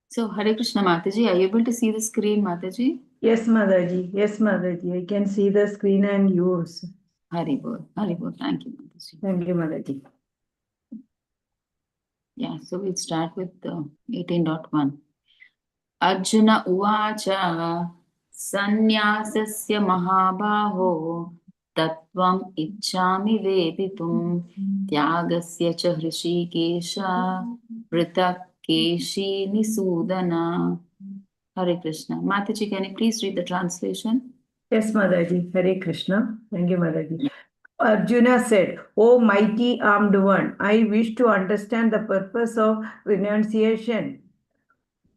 So, Hare Krishna Mataji, are you able to see the screen, Mataji? Yes, Mataji. Yes, Mataji. I can see the screen and yours. Hari Bol. Thank you, Mataji. Thank you, Mataji. Yeah, so we'll start with 18.1. Arjuna Uvacha Sannyasasya Mahabaho Tattvam Ichchami Veditum Tyagasya cha Hrishikesha Pritak Keshi Nisudana. Hare Krishna. Mataji, can you please read the translation? Yes, Mataji. Hare Krishna. Thank you, Mataji. Arjuna said, O mighty armed one, I wish to understand the purpose of renunciation,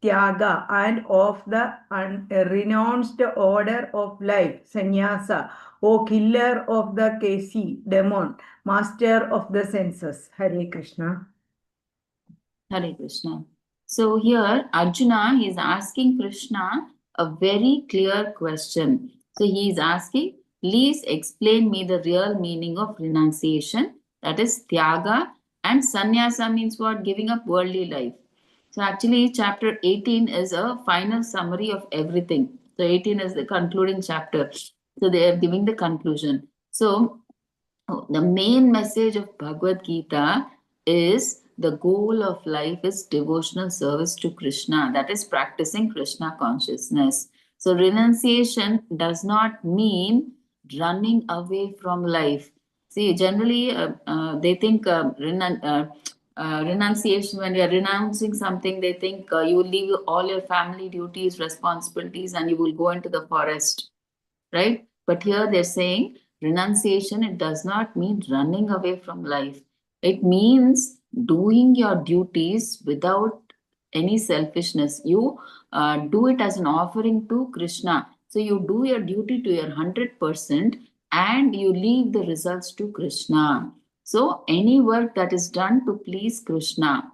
Tyaga, and of the renounced order of life, Sannyasa, O killer of the Kesi, demon, master of the senses. Hare Krishna. Hare Krishna. So here Arjuna is asking Krishna a very clear question. So he is asking, please explain me the real meaning of renunciation, that is Tyaga, and Sannyasa means what? Giving up worldly life. So actually chapter 18 is a final summary of everything. So 18 is the concluding chapter. So they are giving the conclusion. So the main message of Bhagavad Gita is the goal of life is devotional service to Krishna, that is practicing Krishna consciousness. So renunciation does not mean running away from life. See, generally they think renunciation, when you are renouncing something, they think you will leave all your family duties, responsibilities, and you will go into the forest, right? But here they're saying renunciation, it does not mean running away from life. It means doing your duties without any selfishness. You do it as an offering to Krishna. So you do your duty to your 100% and you leave the results to Krishna. So any work that is done to please Krishna,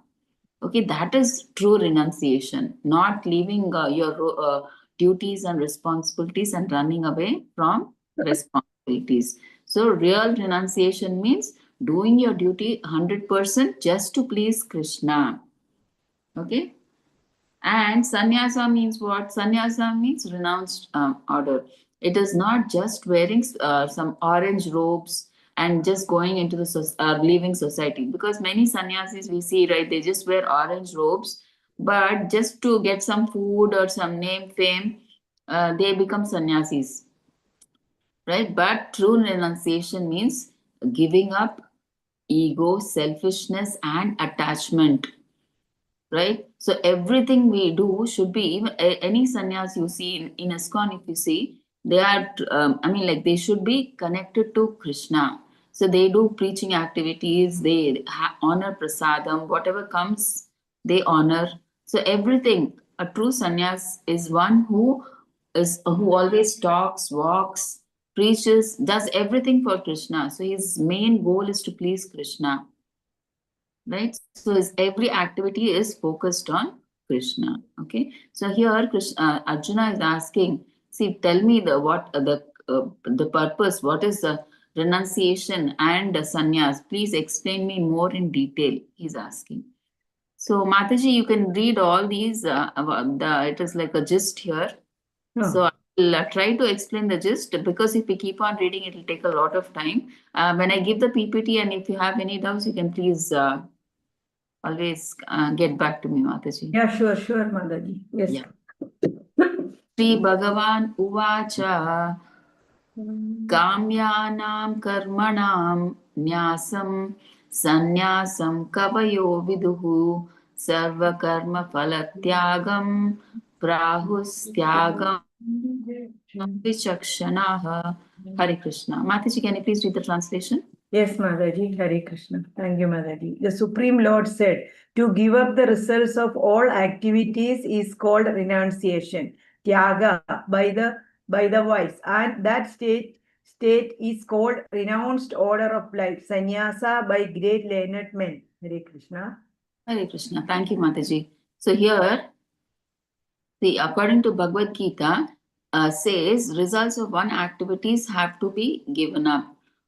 okay, that is true renunciation, not leaving your duties and responsibilities and running away from responsibilities. So, real renunciation means doing your duty 100% just to please Krishna. Okay. And sannyasa means what? Sannyasa means renounced order. It is not just wearing some orange robes and just going into the leaving society. Because many sannyasis we see, right, they just wear orange robes, but just to get some food or some name, fame, they become sannyasis, right? But true renunciation means giving up ego, selfishness, and attachment, right? So everything we do should be, even any sannyas you see in ISKCON, if you see, they are, they should be connected to Krishna. So they do preaching activities, they honor prasadam, whatever comes, they honor. So everything, a true sannyas is one who always talks, walks, preaches, does everything for Krishna. So his main goal is to please Krishna, right? So his every activity is focused on Krishna. Okay. So here Arjuna is asking, see, tell me the purpose. What is the renunciation and the sannyas? Please explain me more in detail. He's asking. So Mataji, you can read all these. It is like a gist here. Oh. So I'll try to explain the gist, because if we keep on reading, it will take a lot of time. When I give the PPT, and if you have any doubts, you can please always get back to me, Mataji. Yeah, sure, Mataji. Yes. Yeah. Sri Bhagavan Uvacha Kamyanam Karmanam Nyasam Sanyasam Kavayo Viduhu Sarva Karma Phalatyagam Prahus Tyagam Vichakshanaha. Hare Krishna. Mataji, can you please read the translation? Yes, Mataji. Hare Krishna. Thank you, Mataji. The Supreme Lord said, to give up the results of all activities is called renunciation, Tyaga, by the wise, and that state is called renounced order of life, Sannyasa, by great learned men. Hare Krishna. Hare Krishna. Thank you, Mataji. So here, see, according to Bhagavad Gita, says results of one activities have to be given up.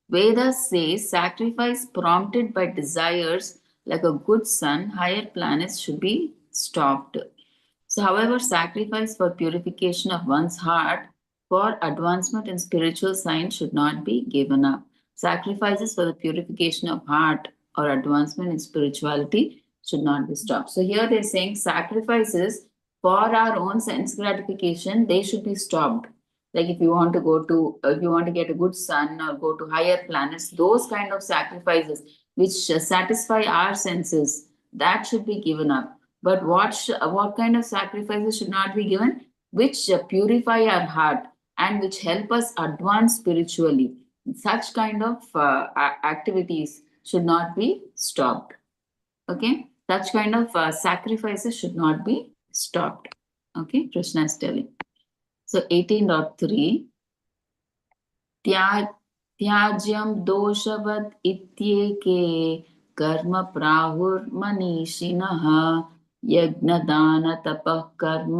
Vedas say sacrifice prompted by desires like a good sun, higher planets should be stopped. So, however, sacrifice for purification of one's heart for advancement in spiritual science should not be given up. Sacrifices for the purification of heart or advancement in spirituality should not be stopped. So, here they're saying sacrifices for our own sense gratification, they should be stopped. Like if you want to go to, if you want to get a good sun or go to higher planets, those kind of sacrifices which satisfy our senses, that should be given up. But what kind of sacrifices should not be given? Which purify our heart and which help us advance spiritually. Such kind of activities should not be stopped. Okay, such kind of sacrifices should not be stopped. Okay, Krishna is telling. So 18.3 त्याज्यं दोषवत् इत्येके कर्म प्राहुर्मनीषिणः यज्ञदानतपः कर्म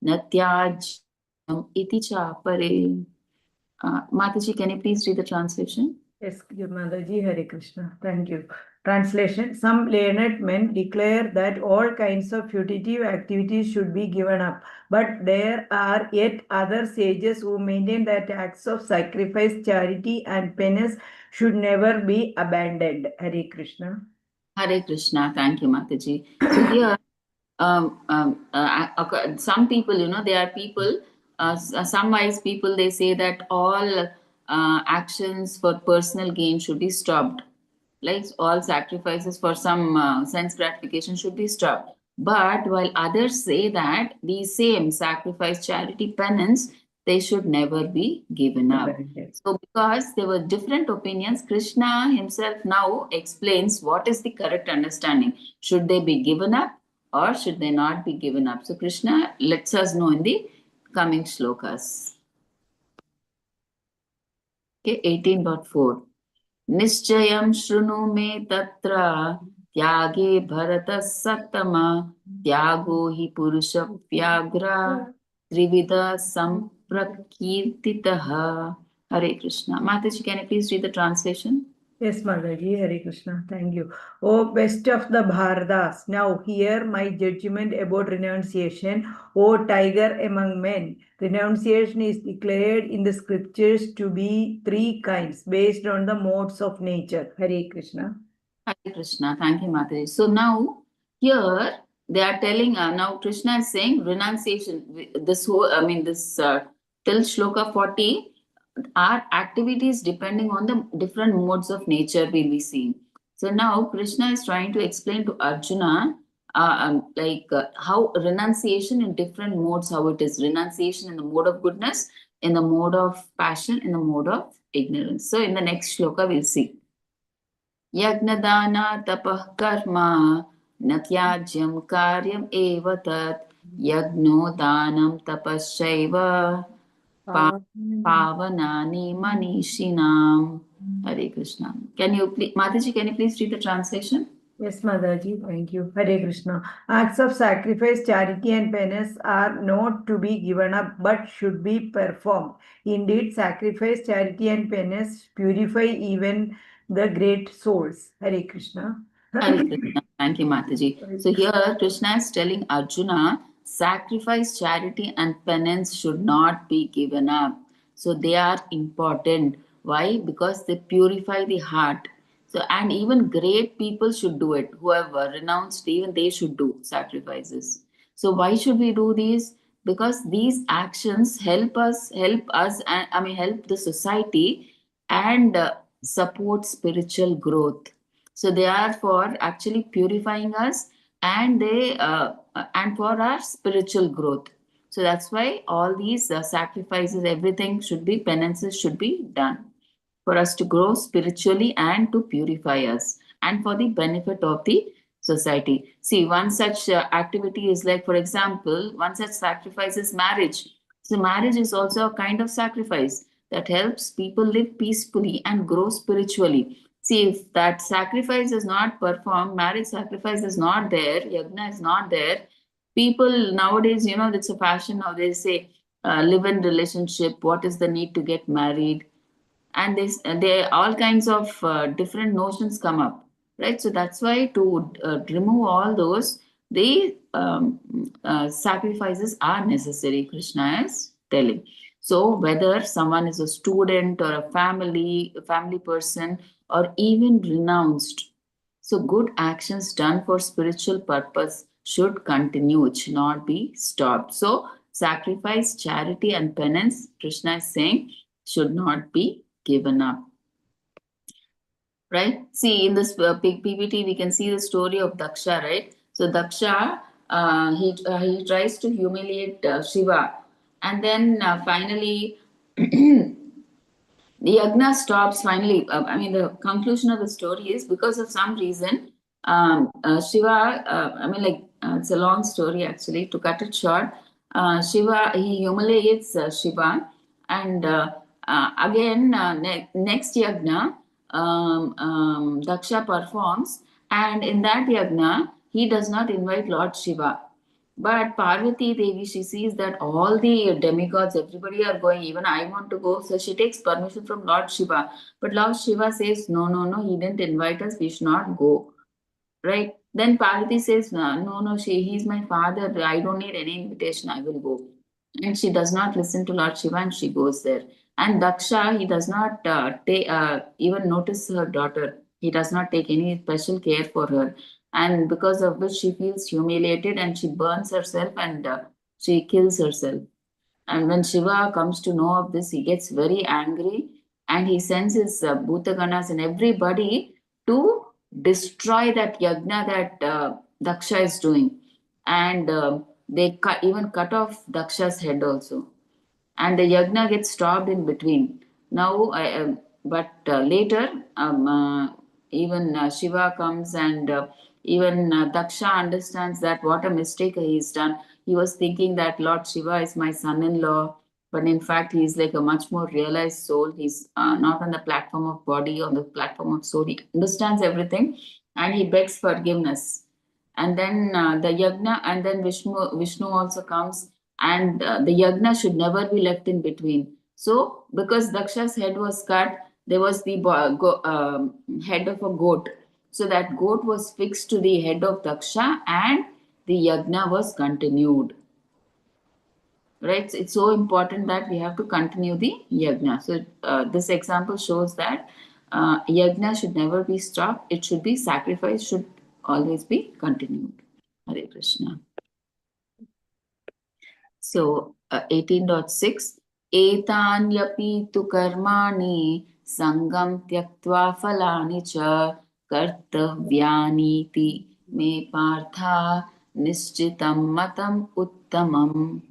न त्याज्यम् इति चापरे. Mataji, can you please read the translation? Yes, your Mataji, Hare Krishna. Thank you. Translation. Some learned men declare that all kinds of putative activities should be given up. But there are yet other sages who maintain that acts of sacrifice, charity, and penance should never be abandoned. Hare Krishna. Hare Krishna. Thank you, Mataji. So here, some people, there are people, some wise people, they say that all actions for personal gain should be stopped. Like all sacrifices for some sense gratification should be stopped. But while others say that these same sacrifice, charity, penance, they should never be given up. So, because there were different opinions, Krishna himself now explains what is the correct understanding. Should they be given up or should they not be given up? So, Krishna lets us know in the coming shlokas. Okay, 18.4. निश्चयं शृणु मे तत्र त्यागे भरतः सत्तमा त्यागो हि पुरुष व्याघ्र त्रिविध संप्रकीर्तितः. Hare Krishna. Mataji, can you please read the translation? Yes, Mataji, Hare Krishna. Thank you. O best of the Bharadas, now hear my judgment about renunciation. O tiger among men, renunciation is declared in the scriptures to be three kinds based on the modes of nature. Hare Krishna. Hare Krishna. Thank you, Mataji. So now here they are telling, now Krishna is saying renunciation. This whole, this till shloka 40, our activities depending on the different modes of nature will be seen. So now Krishna is trying to explain to Arjuna how renunciation in different modes, how it is renunciation in the mode of goodness, in the mode of passion, in the mode of ignorance. So in the next shloka we'll see. Yagnadana tapah karma न त्याज्यं कार्यम् एव तत् यज्ञो दानं तपश्चैव Pavanani Manishinam. Hare Krishna. Can you please, Mataji, can you please read the translation? Yes, Mataji, thank you. Hare Krishna. Acts of sacrifice, charity, and penance are not to be given up but should be performed. Indeed, sacrifice, charity, and penance purify even the great souls. Hare Krishna. Hare Krishna. Thank you, Mataji. So here Krishna is telling Arjuna, sacrifice, charity, and penance should not be given up. So they are important. Why? Because they purify the heart. So, and even great people should do it. Whoever renounced, even they should do sacrifices. So why should we do these? Because these actions help us, and help the society and support spiritual growth. So they are for actually purifying us, and they and for our spiritual growth. So that's why all these sacrifices, everything should be, penances should be done for us to grow spiritually and to purify us and for the benefit of the society. See, one such activity is like, for example, one such sacrifice is marriage. So marriage is also a kind of sacrifice that helps people live peacefully and grow spiritually. See, if that sacrifice is not performed, marriage sacrifice is not there, yagna is not there, people nowadays, it's a fashion now, they say, live in relationship, what is the need to get married? and there all kinds of different notions come up, right? So that's why to remove all those, the sacrifices are necessary, Krishna is telling. So whether someone is a student or a family person, or even renounced, so good actions done for spiritual purpose should continue, it should not be stopped. So sacrifice, charity, and penance, Krishna is saying, should not be given up. Right? See, in this big PPT, we can see the story of Daksha, right? So Daksha, he tries to humiliate Shiva, and then finally the yagna stops finally. I mean, the conclusion of the story is because of some reason, Shiva, it's a long story actually. To cut it short, Shiva, he humiliates Shiva, and again, next yagna, Daksha performs, and in that yagna, he does not invite Lord Shiva. But Parvati Devi, she sees that all the demigods, everybody are going, even I want to go. So she takes permission from Lord Shiva. But Lord Shiva says, no, no, no, he didn't invite us, we should not go. Right? Then Parvati says, no, no, no, he's my father, I don't need any invitation, I will go. And she does not listen to Lord Shiva and she goes there. And Daksha, he does not even notice her daughter. He does not take any special care for her. And because of which she feels humiliated and she burns herself and she kills herself. And when Shiva comes to know of this, he gets very angry and he sends his Bhutaganas and everybody to destroy that yagna that Daksha is doing. And they even cut off Daksha's head also. And the yagna gets stopped in between. Now, but later, even Shiva comes and even Daksha understands that what a mistake he's done. He was thinking that Lord Shiva is my son-in-law, but in fact, he's like a much more realized soul. He's not on the platform of body, on the platform of soul. He understands everything, and he begs forgiveness. And then the yagna, and then Vishnu also comes, and the yagna should never be left in between. So, because Daksha's head was cut, there was the head of a goat. So that goat was fixed to the head of Daksha, and the yagna was continued. Right? It's so important that we have to continue the yagna. So this example shows that yagna should never be stopped. It should be sacrifice, should always be continued. Hare Krishna. So 18.6 Etanyapi tu karmani sangam tyaktva falani cha kartavyani me partha nishchitam matam uttamam.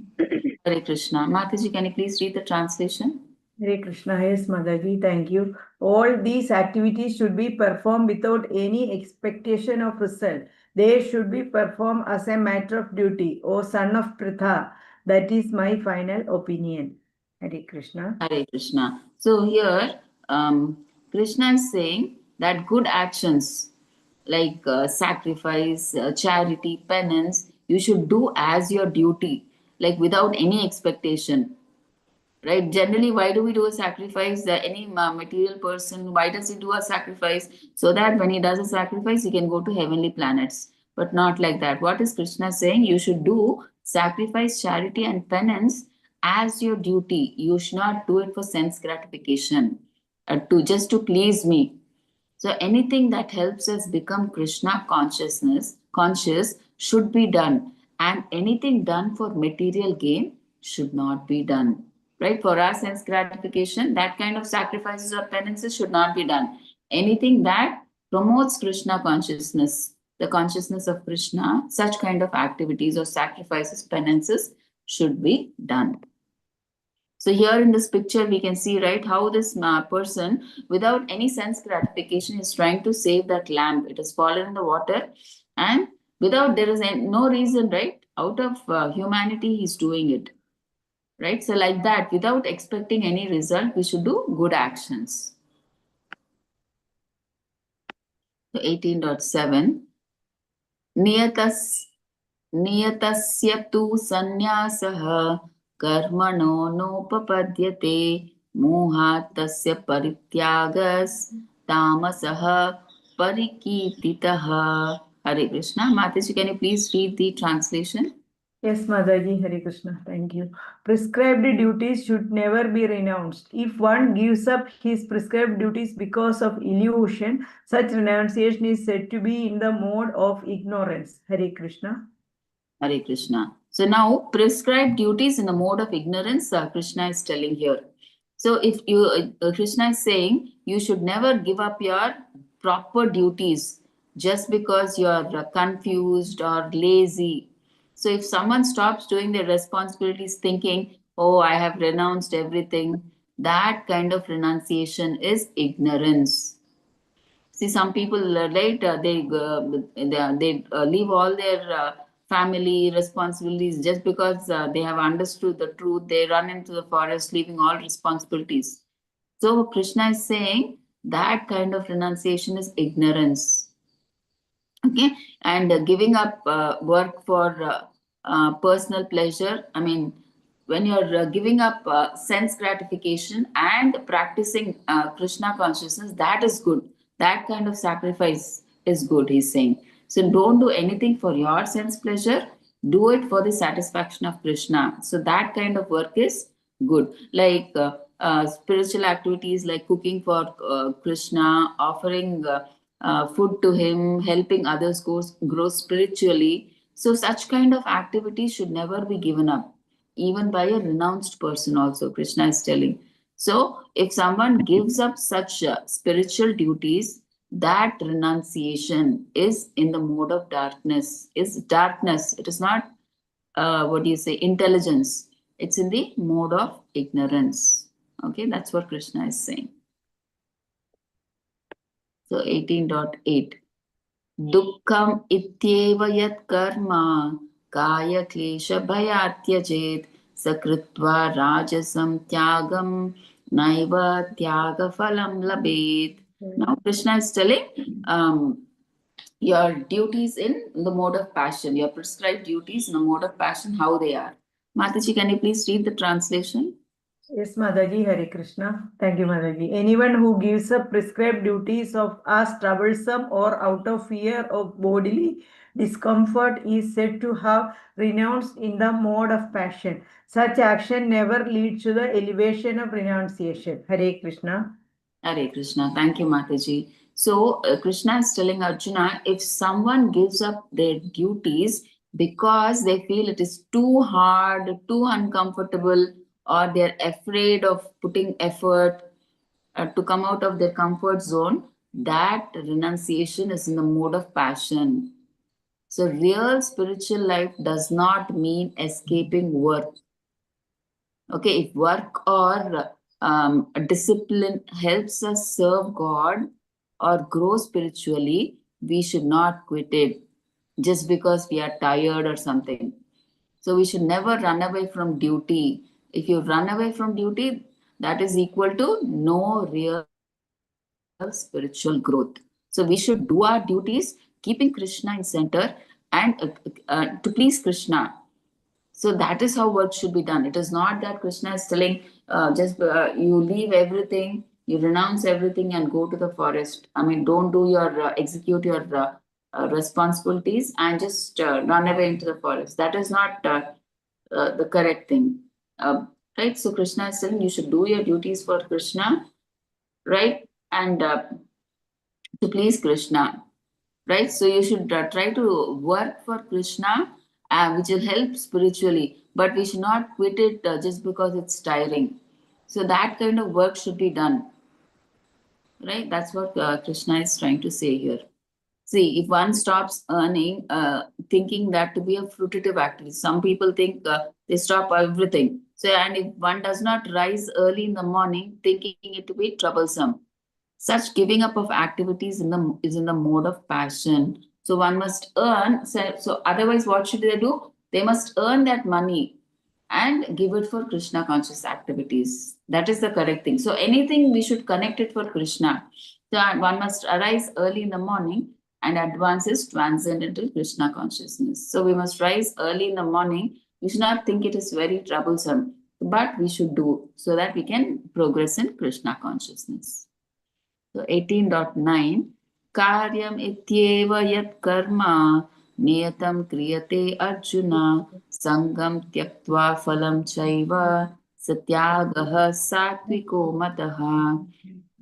Hare Krishna. Mataji, can you please read the translation? Hare Krishna, yes, Mataji, thank you. All these activities should be performed without any expectation of result. They should be performed as a matter of duty. O son of Pritha, that is my final opinion. Hare Krishna. Hare Krishna. So here, Krishna is saying that good actions like sacrifice, charity, penance, you should do as your duty, like without any expectation. Right? Generally, why do we do a sacrifice? Any material person, why does he do a sacrifice? So that when he does a sacrifice, he can go to heavenly planets. But not like that. What is Krishna saying? You should do sacrifice, charity, and penance as your duty. You should not do it for sense gratification, to just to please me. So anything that helps us become Krishna conscious should be done. And anything done for material gain should not be done. Right? For our sense gratification, that kind of sacrifices or penances should not be done. Anything that promotes Krishna consciousness, the consciousness of Krishna, such kind of activities or sacrifices, penances should be done. So here in this picture, we can see, right, how this person, without any sense gratification, is trying to save that lamp. It has fallen in the water, and without, there is no reason, right? Out of humanity, he's doing it, right? So like that, without expecting any result, we should do good actions. So 18.7, नियतस्य तु सन्न्यासः कर्मणो नोपपद्यते mohat tasya parityagas tamasaha parikititaha. Hare Krishna. Mataji, can you please read the translation? Yes, Mataji, Hare Krishna. Thank you. Prescribed duties should never be renounced. If one gives up his prescribed duties because of illusion, such renunciation is said to be in the mode of ignorance. Hare Krishna. Hare Krishna. So now prescribed duties in the mode of ignorance, Krishna is telling here. So if you, Krishna is saying you should never give up your proper duties just because you are confused or lazy. So if someone stops doing their responsibilities thinking, oh, I have renounced everything, that kind of renunciation is ignorance. See, some people, right? They leave all their family responsibilities just because they have understood the truth. They run into the forest, leaving all responsibilities. So Krishna is saying that kind of renunciation is ignorance. Okay, and giving up work for personal pleasure. I mean, when you're giving up sense gratification and practicing Krishna consciousness, that is good. That kind of sacrifice is good, he's saying. So don't do anything for your sense pleasure, do it for the satisfaction of Krishna. So that kind of work is good. Like spiritual activities like cooking for Krishna, offering food to him, helping others grow spiritually. So such kind of activities should never be given up, even by a renounced person also, Krishna is telling. So if someone gives up such spiritual duties, that renunciation is in the mode of darkness, is darkness. It is not, what do you say, intelligence. It's in the mode of ignorance. Okay, that's what Krishna is saying. So 18.8. Dukkam ityeva yat karma kaya klesha bhayat tyajed sakritva rajasam tyagam naiva tyaga phalam labet. Now Krishna is telling your duties in the mode of passion, your prescribed duties in the mode of passion, how they are. Mataji, can you please read the translation? Yes, Mataji, Hare Krishna. Thank you, Mataji. Anyone who gives up prescribed duties of as troublesome or out of fear of bodily discomfort is said to have renounced in the mode of passion. Such action never leads to the elevation of renunciation. Hare Krishna. Hare Krishna. Thank you, Mataji. So, Krishna is telling Arjuna, if someone gives up their duties because they feel it is too hard, too uncomfortable, or they're afraid of putting effort to come out of their comfort zone, that renunciation is in the mode of passion. So, real spiritual life does not mean escaping work. Okay, if work or discipline helps us serve God or grow spiritually, we should not quit it just because we are tired or something. So we should never run away from duty. If you run away from duty, that is equal to no real spiritual growth. So we should do our duties, keeping Krishna in center and to please Krishna. So that is how work should be done. It is not that Krishna is telling just you leave everything, you renounce everything and go to the forest. I mean, don't do your execute your responsibilities and just run away into the forest. That is not the correct thing, right? So Krishna is telling you should do your duties for Krishna, right, and to please Krishna, right? So you should try to work for Krishna, which will help spiritually, but we should not quit it just because it's tiring. So that kind of work should be done, right? That's what Krishna is trying to say here. See, if one stops earning, thinking that to be a fruitive activity, some people think they stop everything. So, and if one does not rise early in the morning, thinking it to be troublesome, such giving up of activities is in the mode of passion. So one must earn. So otherwise, what should they do? They must earn that money and give it for Krishna conscious activities. That is the correct thing. So anything we should connect it for Krishna. So one must arise early in the morning and advance his transcendental Krishna consciousness. So we must rise early in the morning. We should not think it is very troublesome. but we should do so that we can progress in Krishna consciousness. So 18.9 Karyam ityeva yat karma niyatam kriyate arjuna sangam tyaktva phalam chaiva satyagaha satviko mataha.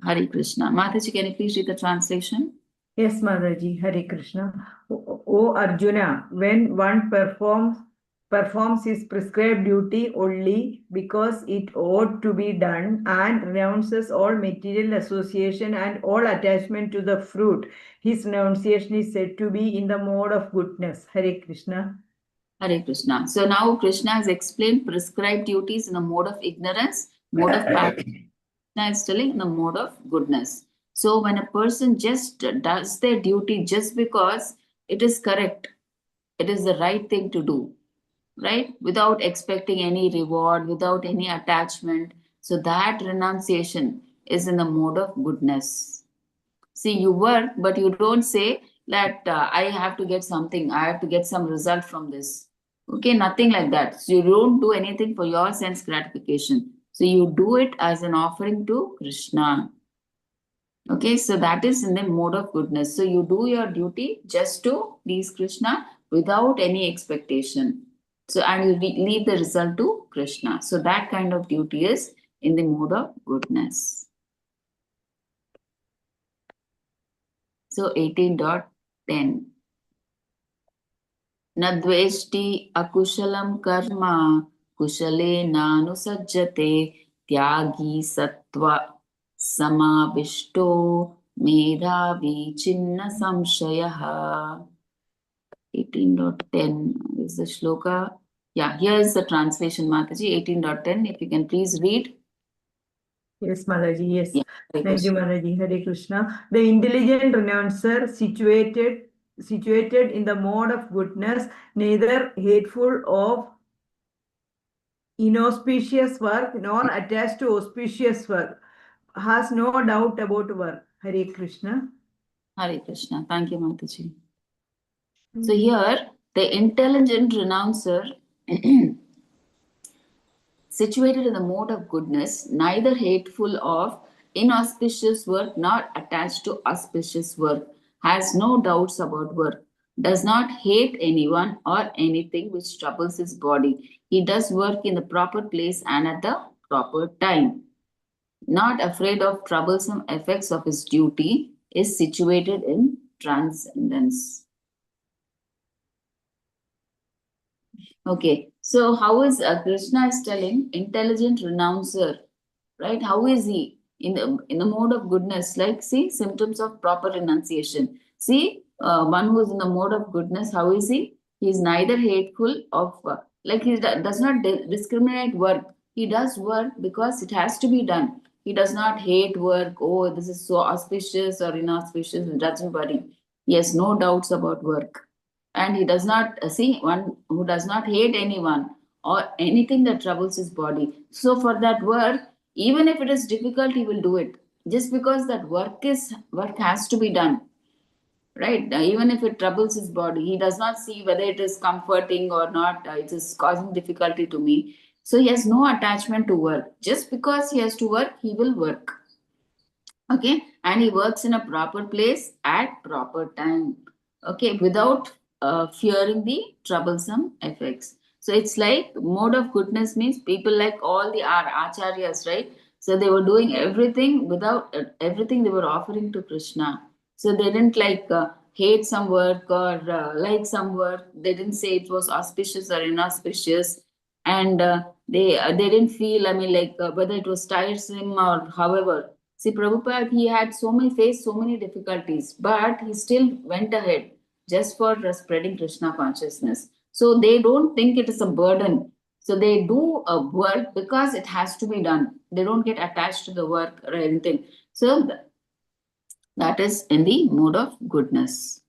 Hare Krishna. Mataji, can you please read the translation? Yes, Mataji, Hare Krishna. O Arjuna, when one performs his prescribed duty only because it ought to be done and renounces all material association and all attachment to the fruit, his renunciation is said to be in the mode of goodness. Hare Krishna. Hare Krishna. So now Krishna has explained prescribed duties in a mode of ignorance, mode of passion. Krishna is telling in the mode of goodness. So when a person just does their duty just because it is correct, it is the right thing to do, right? Without expecting any reward, without any attachment. So that renunciation is in the mode of goodness. See, you work, but you don't say that I have to get something, I have to get some result from this. Okay, nothing like that. So you don't do anything for your sense gratification. So you do it as an offering to Krishna. Okay, so that is in the mode of goodness. So you do your duty just to please Krishna without any expectation. So and you leave the result to Krishna. So that kind of duty is in the mode of goodness. So 18.10 Nadveshti akushalam karma kushale nanusajjate tyagi sattva samavishto medhavi chinna samshayaha. 18.10 is the shloka. Yeah, here is the translation, Mataji. 18.10. If you can please read. Yes, Mataji, yes. Yeah, Thank you, Mataji. Hare Krishna. The intelligent renouncer situated in the mode of goodness, neither hateful of inauspicious work nor attached to auspicious work, has no doubt about work. Hare Krishna. Hare Krishna. Thank you, Mataji. So here, the intelligent renouncer situated in the mode of goodness, neither hateful of inauspicious work nor attached to auspicious work, has no doubts about work, does not hate anyone or anything which troubles his body. He does work in the proper place and at the proper time. Not afraid of troublesome effects of his duty, is situated in transcendence. Okay, so how is Krishna is telling intelligent renouncer, right? How is he in the mode of goodness? Like, see symptoms of proper renunciation. See, one who is in the mode of goodness, how is he? He is neither hateful of like he does not discriminate work. He does work because it has to be done. He does not hate work. Oh, this is so auspicious or inauspicious. It doesn't worry. He has no doubts about work, and he does not see one who does not hate anyone or anything that troubles his body. So for that work, even if it is difficult, he will do it just because that work has to be done, right? Even if it troubles his body, he does not see whether it is comforting or not. It is causing difficulty to me. So he has no attachment to work. Just because he has to work, he will work. Okay, and he works in a proper place at proper time. Okay, without fearing the troublesome effects. So it's like mode of goodness means people like all the our acharyas, right? So they were doing everything without everything they were offering to Krishna. So they didn't like hate some work or like some work. They didn't say it was auspicious or inauspicious, and they didn't feel. I mean, like whether it was tiresome or however. See, Prabhupada, he had faced so many difficulties, but he still went ahead just for spreading Krishna consciousness. So they don't think it is a burden. So they do a work because it has to be done. They don't get attached to the work or anything. So that is in the mode of goodness.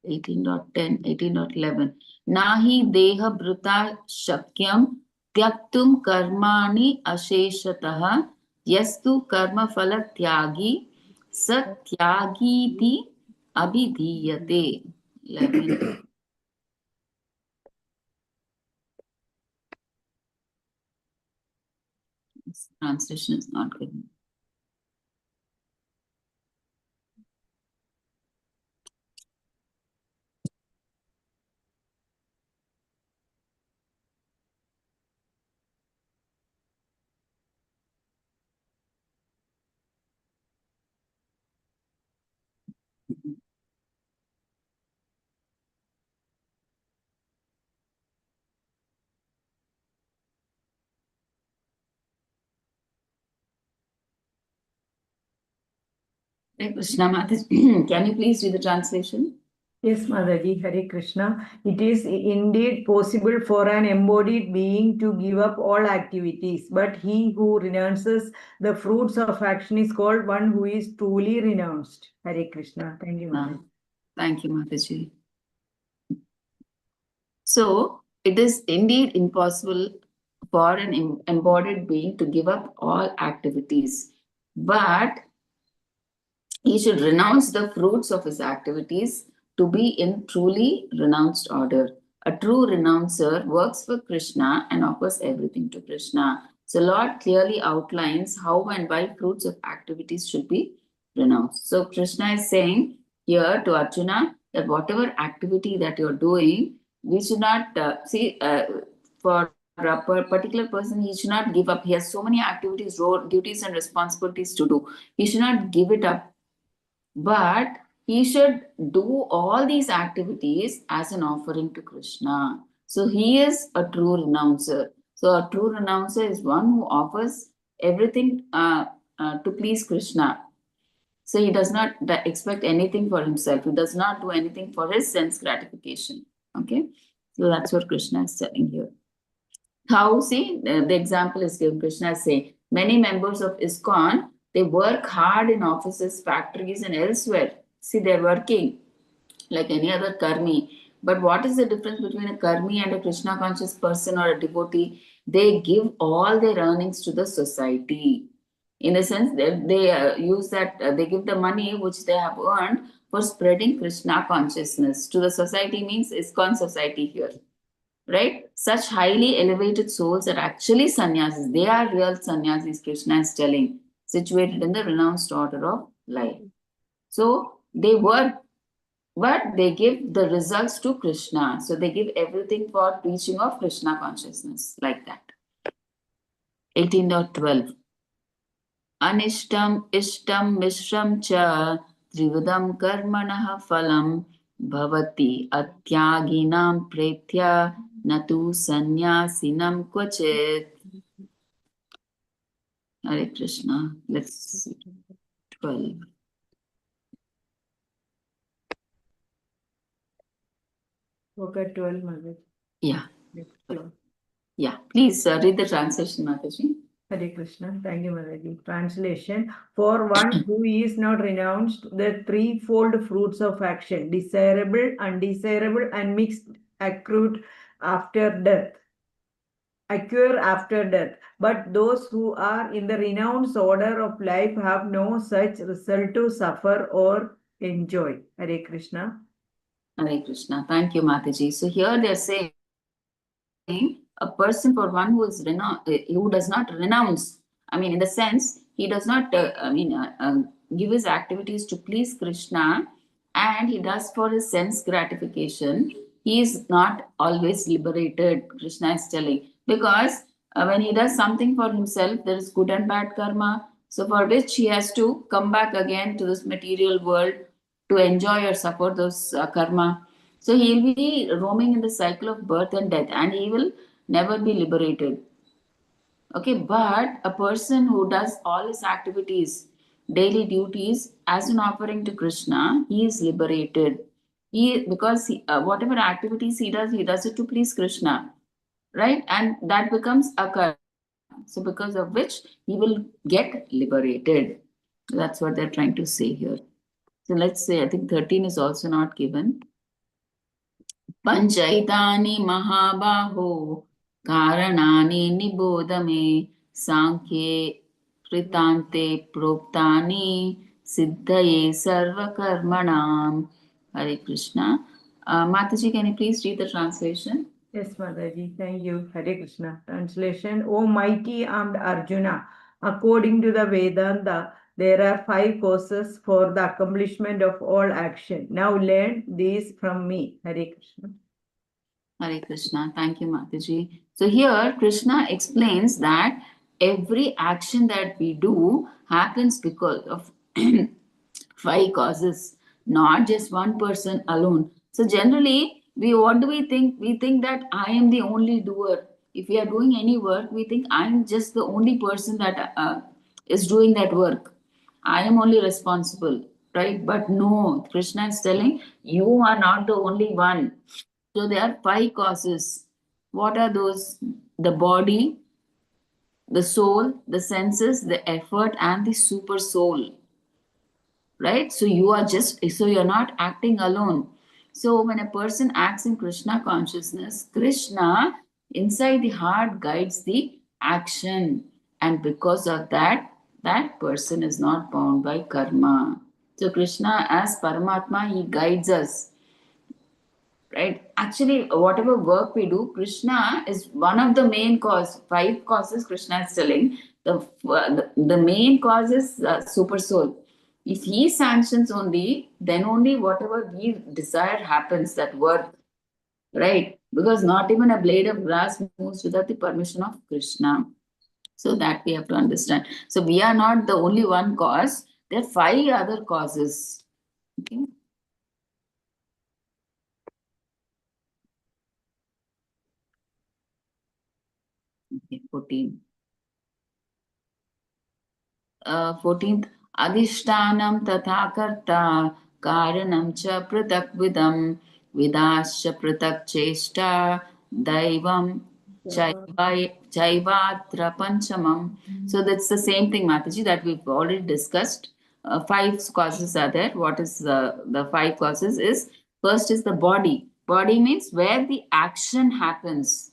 18.10, 18.11. Nahi deha bhrita shakyam tyaktum karmani asheshatah yastu karma phala tyagi satyagiti abhidhiyate. 11. Translation is not given. Hare Krishna Mataji, can you please read the translation? Yes, Mataji, Hare Krishna. It is indeed possible for an embodied being to give up all activities, but he who renounces the fruits of action is called one who is truly renounced. Hare Krishna. Thank you, Mataji. Thank you, Mataji. So, it is indeed impossible for an embodied being to give up all activities, but he should renounce the fruits of his activities to be in truly renounced order. A true renouncer works for Krishna and offers everything to Krishna. So Lord clearly outlines how and why fruits of activities should be renounced. So Krishna is saying here to Arjuna that whatever activity that you're doing, we should not for a particular person, he should not give up. He has so many activities, role, duties, and responsibilities to do. He should not give it up, but he should do all these activities as an offering to Krishna. So he is a true renouncer. So a true renouncer is one who offers everything to please Krishna. So he does not expect anything for himself. He does not do anything for his sense gratification. Okay. So that's what Krishna is telling here. How, see, the example is given. Krishna say, many members of ISKCON, they work hard in offices, factories, and elsewhere. See, they're working like any other karmi. But what is the difference between a karmi and a Krishna conscious person or a devotee? They give all their earnings to the society. In a sense, they use that, they give the money which they have earned for spreading Krishna consciousness to the society, means ISKCON society here. Right? Such highly elevated souls are actually sannyasis. They are real sannyasis, Krishna is telling, situated in the renounced order of life. So they work, but they give the results to Krishna. So they give everything for preaching of Krishna consciousness, like that. 18.12. Anishtam, ishtam, mishram cha, trividam karmanah phalam, bhavati atyaginam pretya natu sannyasinam kvachit. Hare Krishna. Let's see. 12. Okay, 12, Mataji. Yeah. Yeah. Yeah. Please read the translation, Mataji. Hare Krishna. Thank you, Mataji. Translation. For one who is not renounced the threefold fruits of action, desirable, undesirable, and mixed, accrued after death. Occur after death. But those who are in the renounced order of life have no such result to suffer or enjoy. Hare Krishna. Hare Krishna. Thank you, Mataji. So here they're saying a person, for one who is who does not renounce, I mean, in the sense, he does not, give his activities to please Krishna, and he does for his sense gratification, he is not always liberated, Krishna is telling, because when he does something for himself, there is good and bad karma, so for which he has to come back again to this material world to enjoy or suffer those karma. So he'll be roaming in the cycle of birth and death, and he will never be liberated. Okay, but a person who does all his activities, daily duties as an offering to Krishna, he is liberated. Whatever activities he does it to please Krishna, right? And that becomes a karma. So because of which he will get liberated. That's what they're trying to say here. So let's say, I think 13 is also not given. पंचैतानि महाबाहो कारणानि निबोध मे सांख्ये कृतान्ते प्रोक्तानि सिद्धये सर्वकर्मणाम. Hare Krishna. Mataji, can you please read the translation? Yes, Mataji. Thank you. Hare Krishna. Translation. O mighty armed Arjuna, according to the Vedanta, there are 5 causes for the accomplishment of all action. Now learn these from me. Hare Krishna. Hare Krishna. Thank you, Mataji. So here Krishna explains that every action that we do happens because of 5 causes, not just one person alone. So generally, we what do we think? We think that I am the only doer. If we are doing any work, we think I'm just the only person that is doing that work. I am only responsible, right? But no, Krishna is telling you are not the only one. So there are 5 causes. What are those? The body, the soul, the senses, the effort, and the super soul. Right? So you're not acting alone. So when a person acts in Krishna consciousness, Krishna inside the heart guides the action. And because of that, that person is not bound by karma. So Krishna as Paramatma, he guides us, right? Actually, whatever work we do, Krishna is one of the main cause. 5 causes Krishna is telling. The main cause is super soul. If he sanctions only, then only whatever we desire happens, that work, right? Because not even a blade of grass moves without the permission of Krishna. So that we have to understand. So we are not the only one cause. There are 5 other causes. Okay. Okay, 14. 14th अधिष्ठानं तथा कर्ता कारणं च पृथक्विदं विदाश्च पृथक् चेष्टा दैवं चैवात्र पंचमम. So that's the same thing, Mataji, that we've already discussed. 5 causes are there. What is the 5 causes is, first is the body. Body means where the action happens.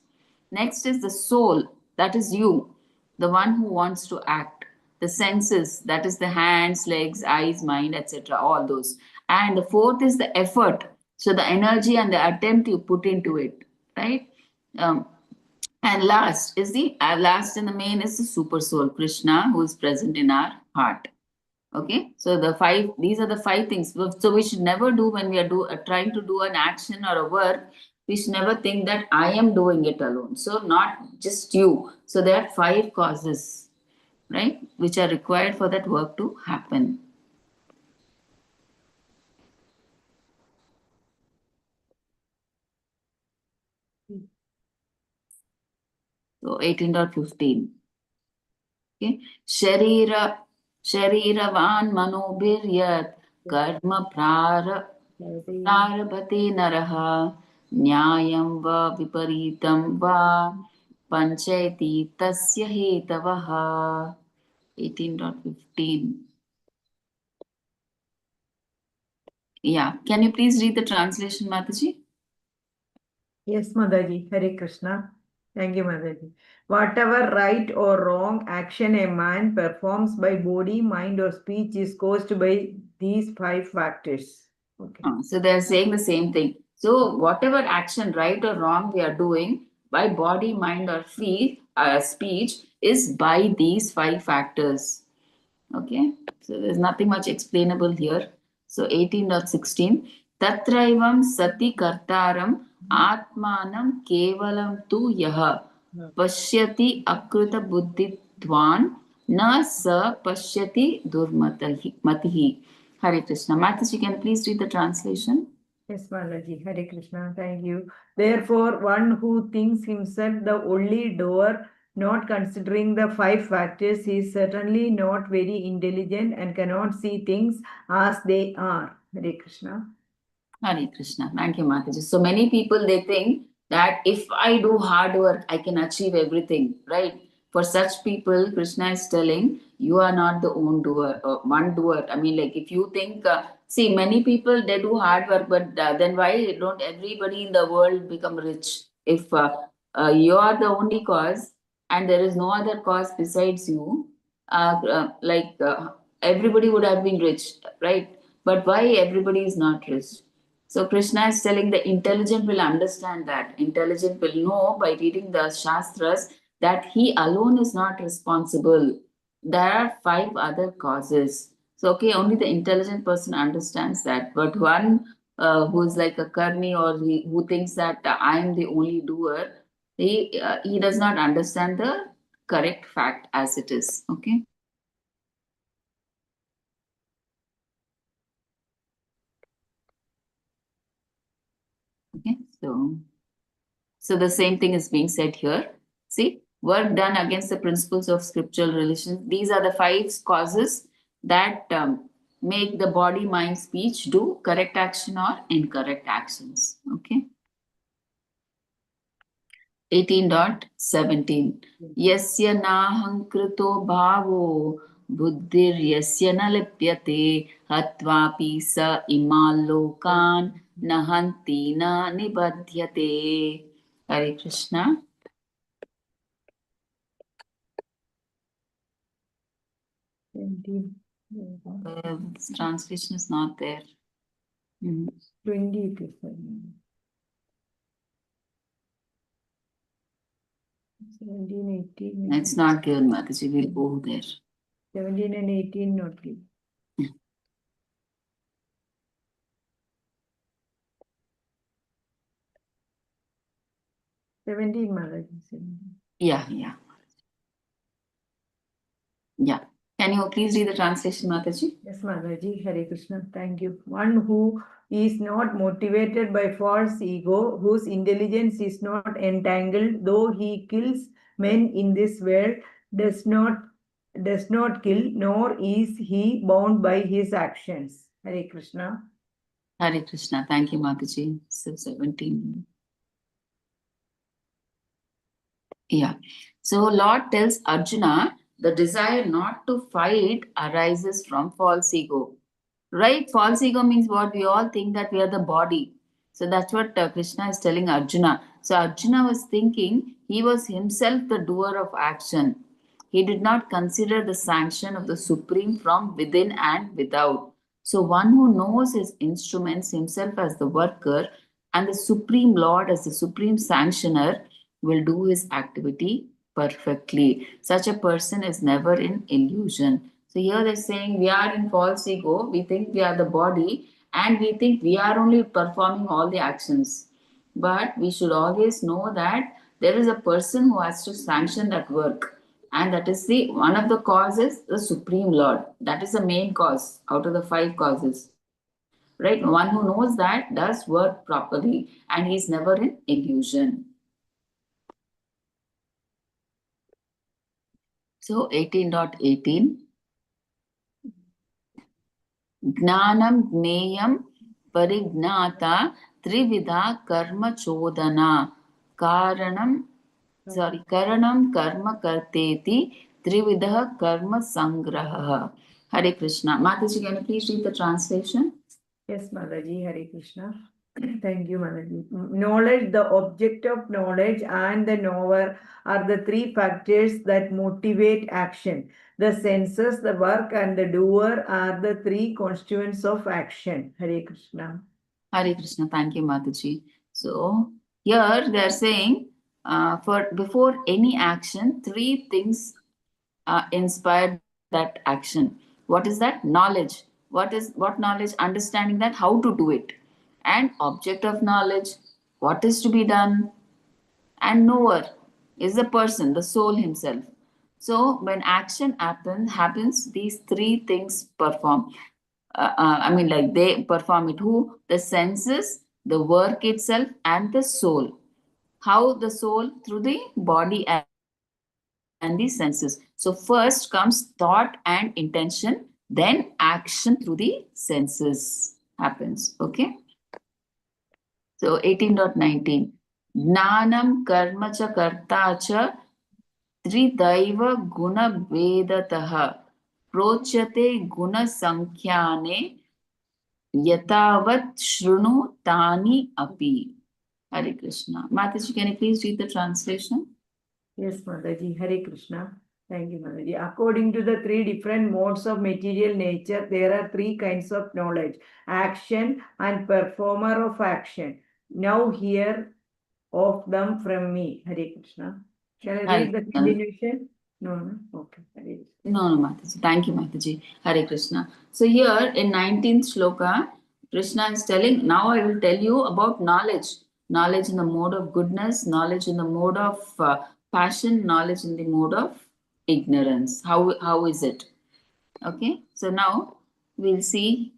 Next is the soul, that is you, the one who wants to act. The senses, that is the hands, legs, eyes, mind, etc., all those. And the fourth is the effort, so the energy and the attempt you put into it, right? um, and last and the main is the super soul, Krishna, who is present in our heart. Okay, so these are the 5 things. So we should never do, when we are trying to do an action or a work, we should never think that I am doing it alone. So not just you. So there are 5 causes, right, which are required for that work to happen. So 18.15. Okay. Shariravan manobhiryat karma prarabhate naraha nyayam va viparitam va panchayati tasya hetavaha. 18.15. Yeah. Can you please read the translation, Mataji? Yes, Mataji. Hare Krishna. Thank you, Mataji. Whatever right or wrong action a man performs by body, mind, or speech is caused by these 5 factors. Okay. So they're saying the same thing. So whatever action, right or wrong, we are doing by body, mind, or speech is by these 5 factors. Okay, so there's nothing much explainable here. So 18.16. Tatraivam sati kartaram atmanam kevalam tu yaha pashyati akrita buddhidvan na sa pashyati durmatihi. Hare Krishna. Mataji, can you please read the translation? Yes, Balaji. Hare Krishna. Thank you. Therefore, one who thinks himself the only doer, not considering the 5 factors, is certainly not very intelligent and cannot see things as they are. Hare Krishna. Hare Krishna. Thank you, Mataji. So many people, they think that if I do hard work, I can achieve everything, right? For such people, Krishna is telling you are not the one doer. I mean, like if you think, see, many people they do hard work, but then why don't everybody in the world become rich? If you are the only cause and there is no other cause besides you, everybody would have been rich, right? But why everybody is not rich? So Krishna is telling the intelligent will understand that. Intelligent will know by reading the Shastras that he alone is not responsible. There are 5 other causes. So, okay, only the intelligent person understands that. But one who is like a karmi, or who thinks that I am the only doer, he does not understand the correct fact as it is. Okay. Okay. So the same thing is being said here. See, work done against the principles of scriptural religion. These are the 5 causes that make the body, mind, speech do correct action or incorrect actions. Okay. 18.17. Yasya nahankrito bhavo buddhir yasya na lipyate hatvapi sa imalokan nahanti na nibadhyate. Hare Krishna. This translation is not there. 20. 17, 18. It's not given, Mataji. We'll go there. 17 and 18 not given. Mataji. Yeah. Can you please read the translation, Mataji? Yes, Mataji. Hare Krishna. Thank you. One who is not motivated by false ego, whose intelligence is not entangled, though he kills men in this world, does not kill, nor is he bound by his actions. Hare Krishna. Hare Krishna. Thank you, Mataji. So 17. Yeah. So Lord tells Arjuna, the desire not to fight arises from false ego. Right? False ego means what? We all think that we are the body. So that's what Krishna is telling Arjuna. So Arjuna was thinking he was himself the doer of action. He did not consider the sanction of the Supreme from within and without. So one who knows his instruments, himself as the worker, and the Supreme Lord as the Supreme Sanctioner, will do his activity perfectly. Such a person is never in illusion. So here they're saying we are in false ego, we think we are the body, and we think we are only performing all the actions. But we should always know that there is a person who has to sanction that work. And that is the one of the causes, the Supreme Lord. That is the main cause out of the 5 causes. Right? One who knows that does work properly and he's never in illusion. So 18.18. Gnanam gneyam parignata trivida karma chodana karanam karanam karma karteti trividah karma sangraha. Hare Krishna. Mataji, can you please read the translation? Yes, Mataji. Hare Krishna. Thank you, Mataji. Knowledge, the object of knowledge, and the knower are the 3 factors that motivate action. The senses, the work, and the doer are the 3 constituents of action. Hare Krishna. Hare Krishna. Thank you, Mataji. So here they are saying for before any action, 3 things inspire that action. What is that? Knowledge. What knowledge? Understanding that how to do it, and object of knowledge, what is to be done, and knower is the person, the soul himself. So when action happens, these 3 things perform. Like they perform it. Who? The senses, the work itself, and the soul. How the soul? Through the body and the senses. So first comes thought and intention, then action through the senses happens. Okay. So 18.19. Gnanam karma cha karta cha tridaiva guna vedataha prochyate guna sankhyaane yatavat shrunu tani api. Hare Krishna. Mataji, can you please read the translation? Yes, Mataji. Hare Krishna. Thank you, Mataji. According to the three different modes of material nature, there are three kinds of knowledge: action and performer of action. Now hear of them from me. Hare Krishna. Shall I Hare read the Krishna. continuation? No, no. Okay. Hare Krishna. No, Mataji. Thank you, Mataji. Hare Krishna. So here in 19th shloka, Krishna is telling, now I will tell you about knowledge. Knowledge in the mode of goodness, knowledge in the mode of passion, knowledge in the mode of ignorance. How is it? Okay. So now we'll see,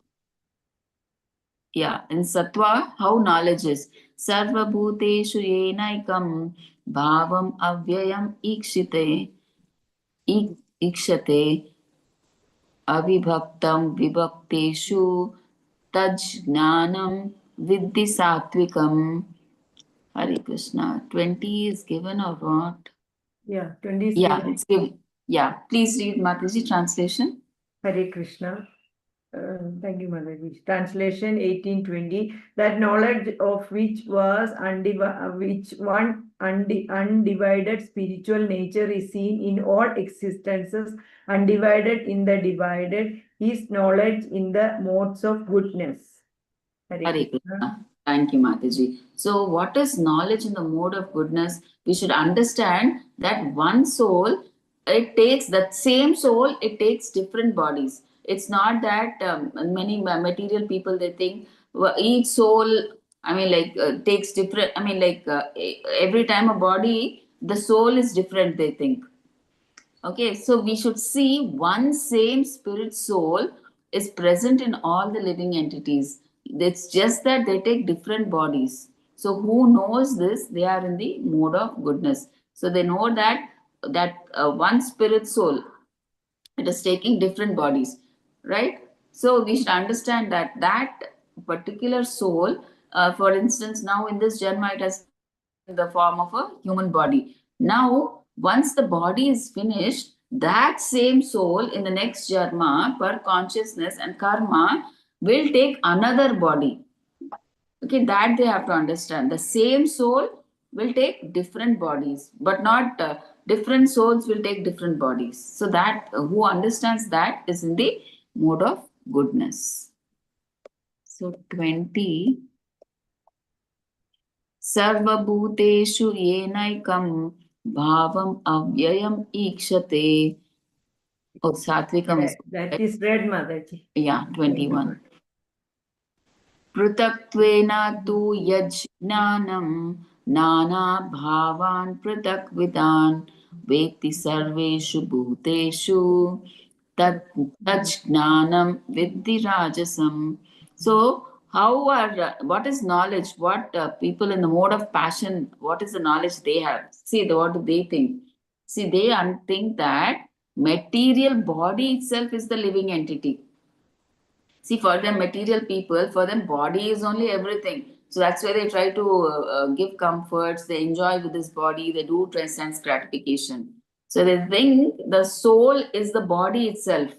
yeah, in Sattva, how knowledge is. Sarva bhuteshu yenaikam bhavam avyayam ikshite ikshate avibhaktam vibhakteshu tajnanam viddhi satvikam. Hare Krishna. 20 is given or what? Yeah, 20 is Yeah, given. it's given. Yeah, please read Mataji translation. Hare Krishna. Thank you, Mataji. Translation 1820. That knowledge of which was undivided spiritual nature is seen in all existences, undivided in the divided, is knowledge in the modes of goodness. Hare Hare Krishna. Krishna. Thank you, Mataji. So, what is knowledge in the mode of goodness? We should understand that one soul, it takes that same soul, it takes different bodies. It's not that many material people they think each soul, I mean, like takes different. I mean, like every time a body, the soul is different. They think. Okay, so we should see one same spirit soul is present in all the living entities. It's just that they take different bodies. So who knows this? They are in the mode of goodness. So they know that one spirit soul, it is taking different bodies, right? So we should understand that particular soul, for instance, now in this janma it has come in the form of a human body. Now once the body is finished, that same soul in the next janma per consciousness and karma will take another body. Okay, that they have to understand. The same soul will take different bodies, but not different souls will take different bodies. So that who understands that is in the mode of goodness. So 20. Sarvabhuteshu yenaikam bhavam avyayam ikshate. Oh, Satvikam is. That is read, Mataji. Yeah, 21. पृथक्त्वेन तु यज्ञानं नानाभावान् पृथक्विदान् वेत्ति सर्वेषु भूतेषु तज्ज्ञानं विद्धि राजसम्. So how are what is knowledge? What people in the mode of passion, what is the knowledge they have? See, what do they think? See, they think that material body itself is the living entity. See, for them, material people, for them, body is only everything. So that's why they try to give comforts, they enjoy with this body, they do sense gratification. So they think the soul is the body itself.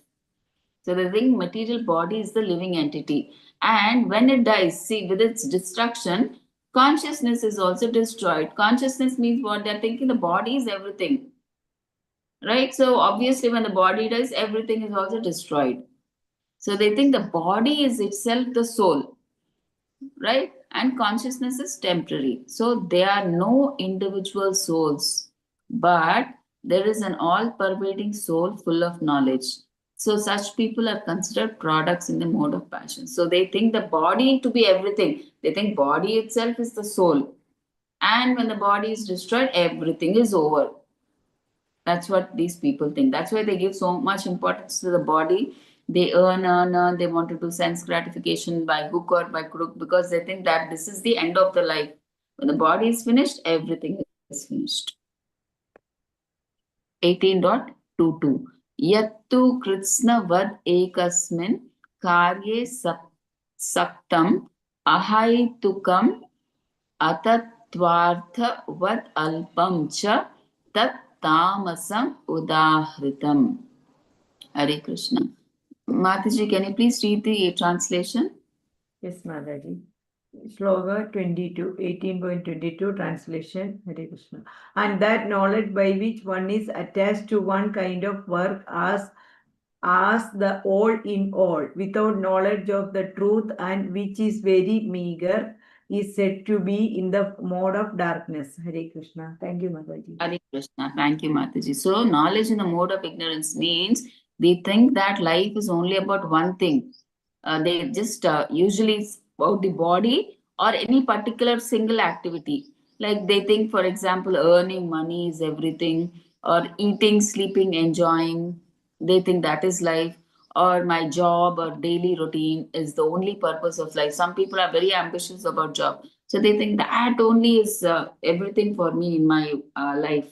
So they think material body is the living entity. And when it dies, see, with its destruction, consciousness is also destroyed. Consciousness means what? They're thinking the body is everything. Right? So obviously, when the body dies, everything is also destroyed. So they think the body is itself the soul, right? And consciousness is temporary. So there are no individual souls, but there is an all pervading soul full of knowledge. So such people are considered products in the mode of passion. So they think the body to be everything. They think body itself is the soul. And when the body is destroyed, everything is over. That's what these people think. That's why they give so much importance to the body. They earn. They want to do sense gratification by hook or by crook because they think that this is the end of the life. When the body is finished, everything is finished. 18.22. Yattu kritsna vad ekasmin karye saktam ahaitukam atatvartha vad alpam cha tat tamasam udahritam. Hare Krishna. Mataji, can you please read the translation? Yes, Mataji. Sloga 22, 18.22 translation, Hare Krishna. And that knowledge by which one is attached to one kind of work as the all in all, without knowledge of the truth and which is very meager, is said to be in the mode of darkness. Hare Krishna. Thank you, Mataji. Hare Krishna. Thank you, Mataji. So, knowledge in the mode of ignorance means they think that life is only about one thing. They just usually it's about the body or any particular single activity. Like they think, for example, earning money is everything, or eating, sleeping, enjoying. They think that is life, or my job or daily routine is the only purpose of life. Some people are very ambitious about job, so they think that only is everything for me in my life.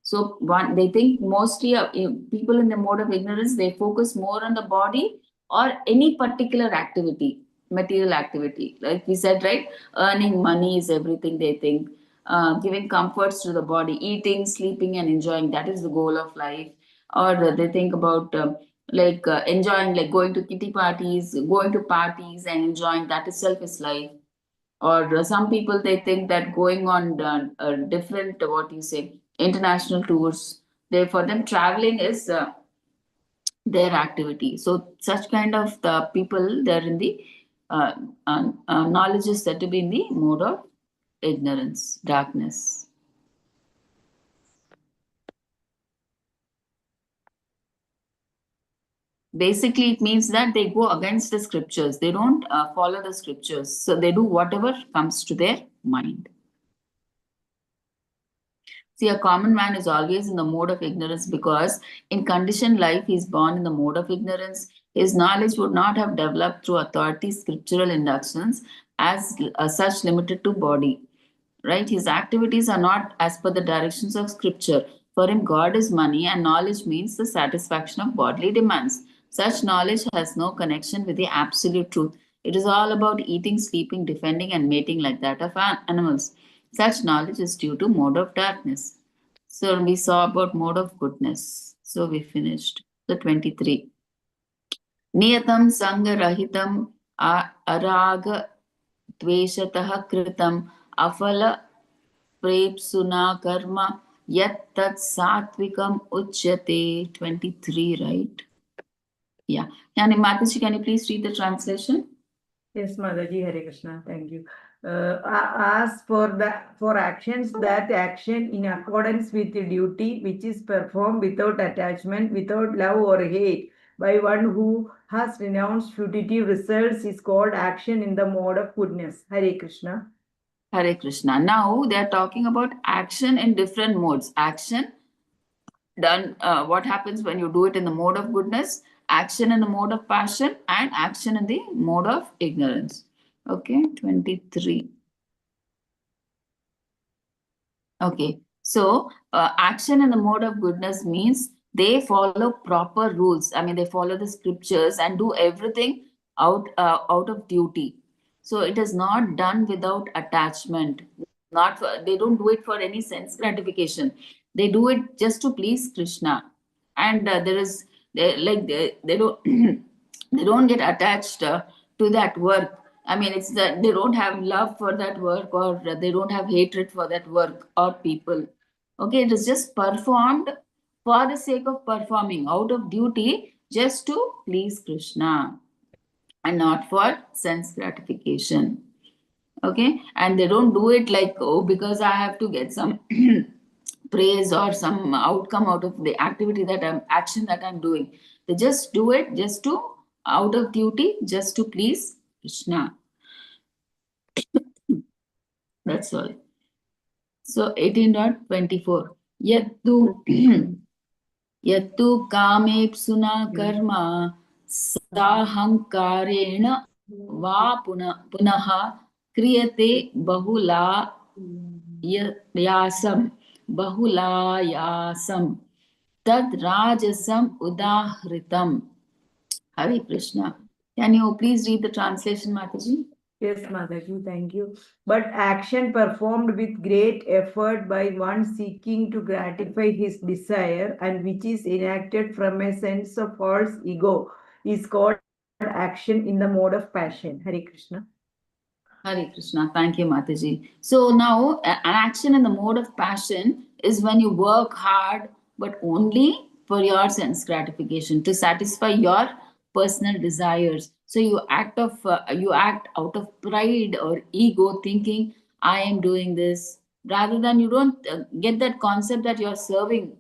So one, they think mostly people in the mode of ignorance, they focus more on the body or any particular activity, material activity. Like we said, right? Earning money is everything they think. Giving comforts to the body, eating, sleeping, and enjoying. That is the goal of life. Or they think about enjoying, like going to kitty parties, going to parties and enjoying. That itself is life. Or some people, they think that going on different what you say international tours, they for them traveling is their activity. So such kind of the people, they're in the knowledge is said to be in the mode of ignorance, darkness. Basically it means that they go against the scriptures, they don't follow the scriptures, so they do whatever comes to their mind. See, a common man is always in the mode of ignorance because in conditioned life he is born in the mode of ignorance. His knowledge would not have developed through authority scriptural inductions as such limited to body. Right? His activities are not as per the directions of scripture. For him, God is money and knowledge means the satisfaction of bodily demands. Such knowledge has no connection with the absolute truth. It is all about eating, sleeping, defending, and mating like that of animals. Such knowledge is due to mode of darkness. So we saw about mode of goodness. So we finished the 23. Niyatam sangarahitam araga द्वेषतः कृतम् अफल प्रेप्सुना कर्म yat tat satvikam uchyate. 23, right? Yeah. Mataji, can you please read the translation? Yes, Mataji, Hare Krishna. Thank you. As for actions, that action in accordance with the duty which is performed without attachment, without love or hate, by one who has renounced fugitive results is called action in the mode of goodness. Hare Krishna. Hare Krishna. Now they are talking about action in different modes. Action done, what happens when you do it in the mode of goodness, action in the mode of passion, and action in the mode of ignorance. Okay, 23. Okay, so action in the mode of goodness means they follow proper rules. I mean, they follow the scriptures and do everything out of duty. So it is not done without attachment. Not for, they don't do it for any sense gratification. They do it just to please Krishna, and there is they don't they don't get attached to that work. I mean, it's that they don't have love for that work, or they don't have hatred for that work or people. Okay, it is just performed for the sake of performing out of duty, just to please Krishna and not for sense gratification. Okay, and they don't do it like, oh, because I have to get some praise or some outcome out of the activity that I'm action that I'm doing. They just do it just to out of duty, just to please Krishna. That's all. So 18.24. Yattu yattu kamepsuna karma sahankarena va punaha kriyate yasam bahulayasam tad rajasam udahritam. Hare Krishna. Can you please read the translation, Mataji? Yes, Mataji, thank you. But action performed with great effort by one seeking to gratify his desire and which is enacted from a sense of false ego is called action in the mode of passion. Hare Krishna. Hare Krishna. Thank you, Mataji. So now, an action in the mode of passion is when you work hard, but only for your sense gratification to satisfy your personal desires. So you act out of pride or ego, thinking I am doing this, rather than you don't get that concept that you are serving.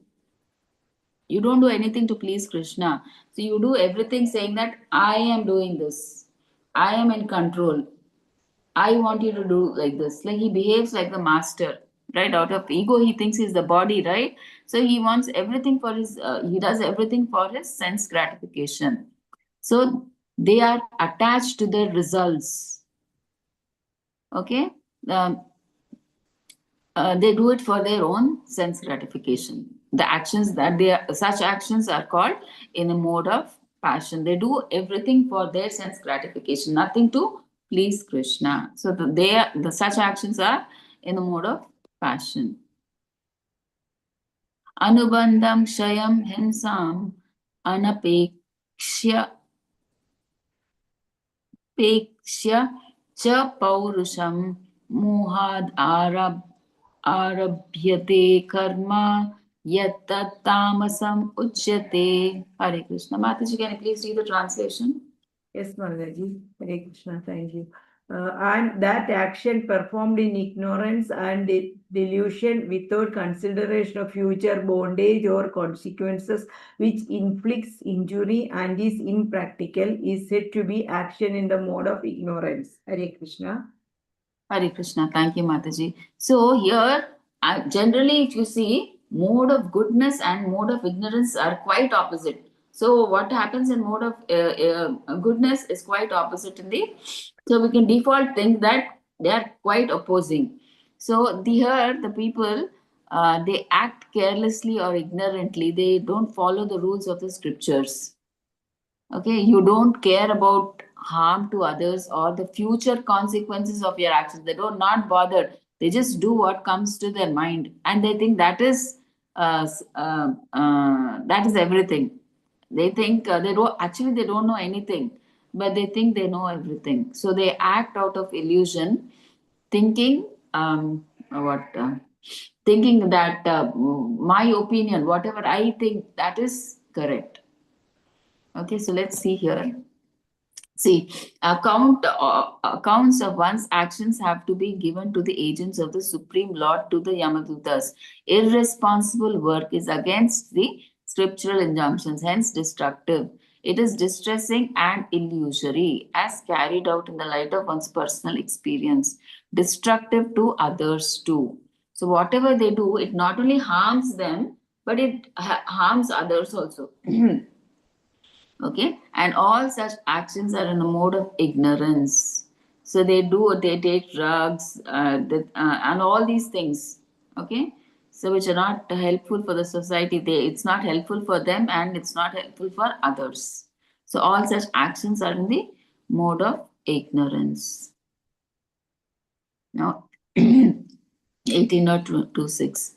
You don't do anything to please Krishna. So you do everything saying that I am doing this. I am in control. I want you to do like this. Like he behaves like the master, right? Out of ego, he thinks he's the body, right? So he wants everything for he does everything for his sense gratification. So they are attached to their results. Okay? Um, they do it for their own sense gratification. The actions that such actions are called in a mode of passion. They do everything for their sense gratification, nothing to please Krishna. So the such actions are in the mode of passion. Anubandam shayam himsam anapekshya पेक्ष्य च पौरुषं मोहाद् आरभ्यते कर्म यत्तत् तामसम् उच्यते. Hare Krishna. Mataji, can you please read the translation? Yes, Mataji. Hare Krishna. Thank you. And that action performed in ignorance and delusion without consideration of future bondage or consequences which inflicts injury and is impractical is said to be action in the mode of ignorance. Hare Krishna. Hare Krishna. Thank you, Mataji. So here, generally, if you see, mode of goodness and mode of ignorance are quite opposite. So what happens in mode of goodness is quite opposite in the. So we can default think that they are quite opposing. So here the people they act carelessly or ignorantly. They don't follow the rules of the scriptures. Okay, you don't care about harm to others or the future consequences of your actions. They don't not bother. They just do what comes to their mind, and they think that is everything. They think they don't know anything, but they think they know everything. So they act out of illusion, thinking what thinking that my opinion, whatever I think, that is correct. Okay, so let's see here. See, accounts of one's actions have to be given to the agents of the Supreme Lord, to the Yamadutas. Irresponsible work is against the scriptural injunctions, hence destructive. It is distressing and illusory, as carried out in the light of one's personal experience. Destructive to others too. So, whatever they do, it not only harms them, but it harms others also. Okay, and all such actions are in a mode of ignorance. So they take drugs and all these things. Okay, so which are not helpful for the society. It's not helpful for them and it's not helpful for others. So all such actions are in the mode of ignorance. Now 18.26.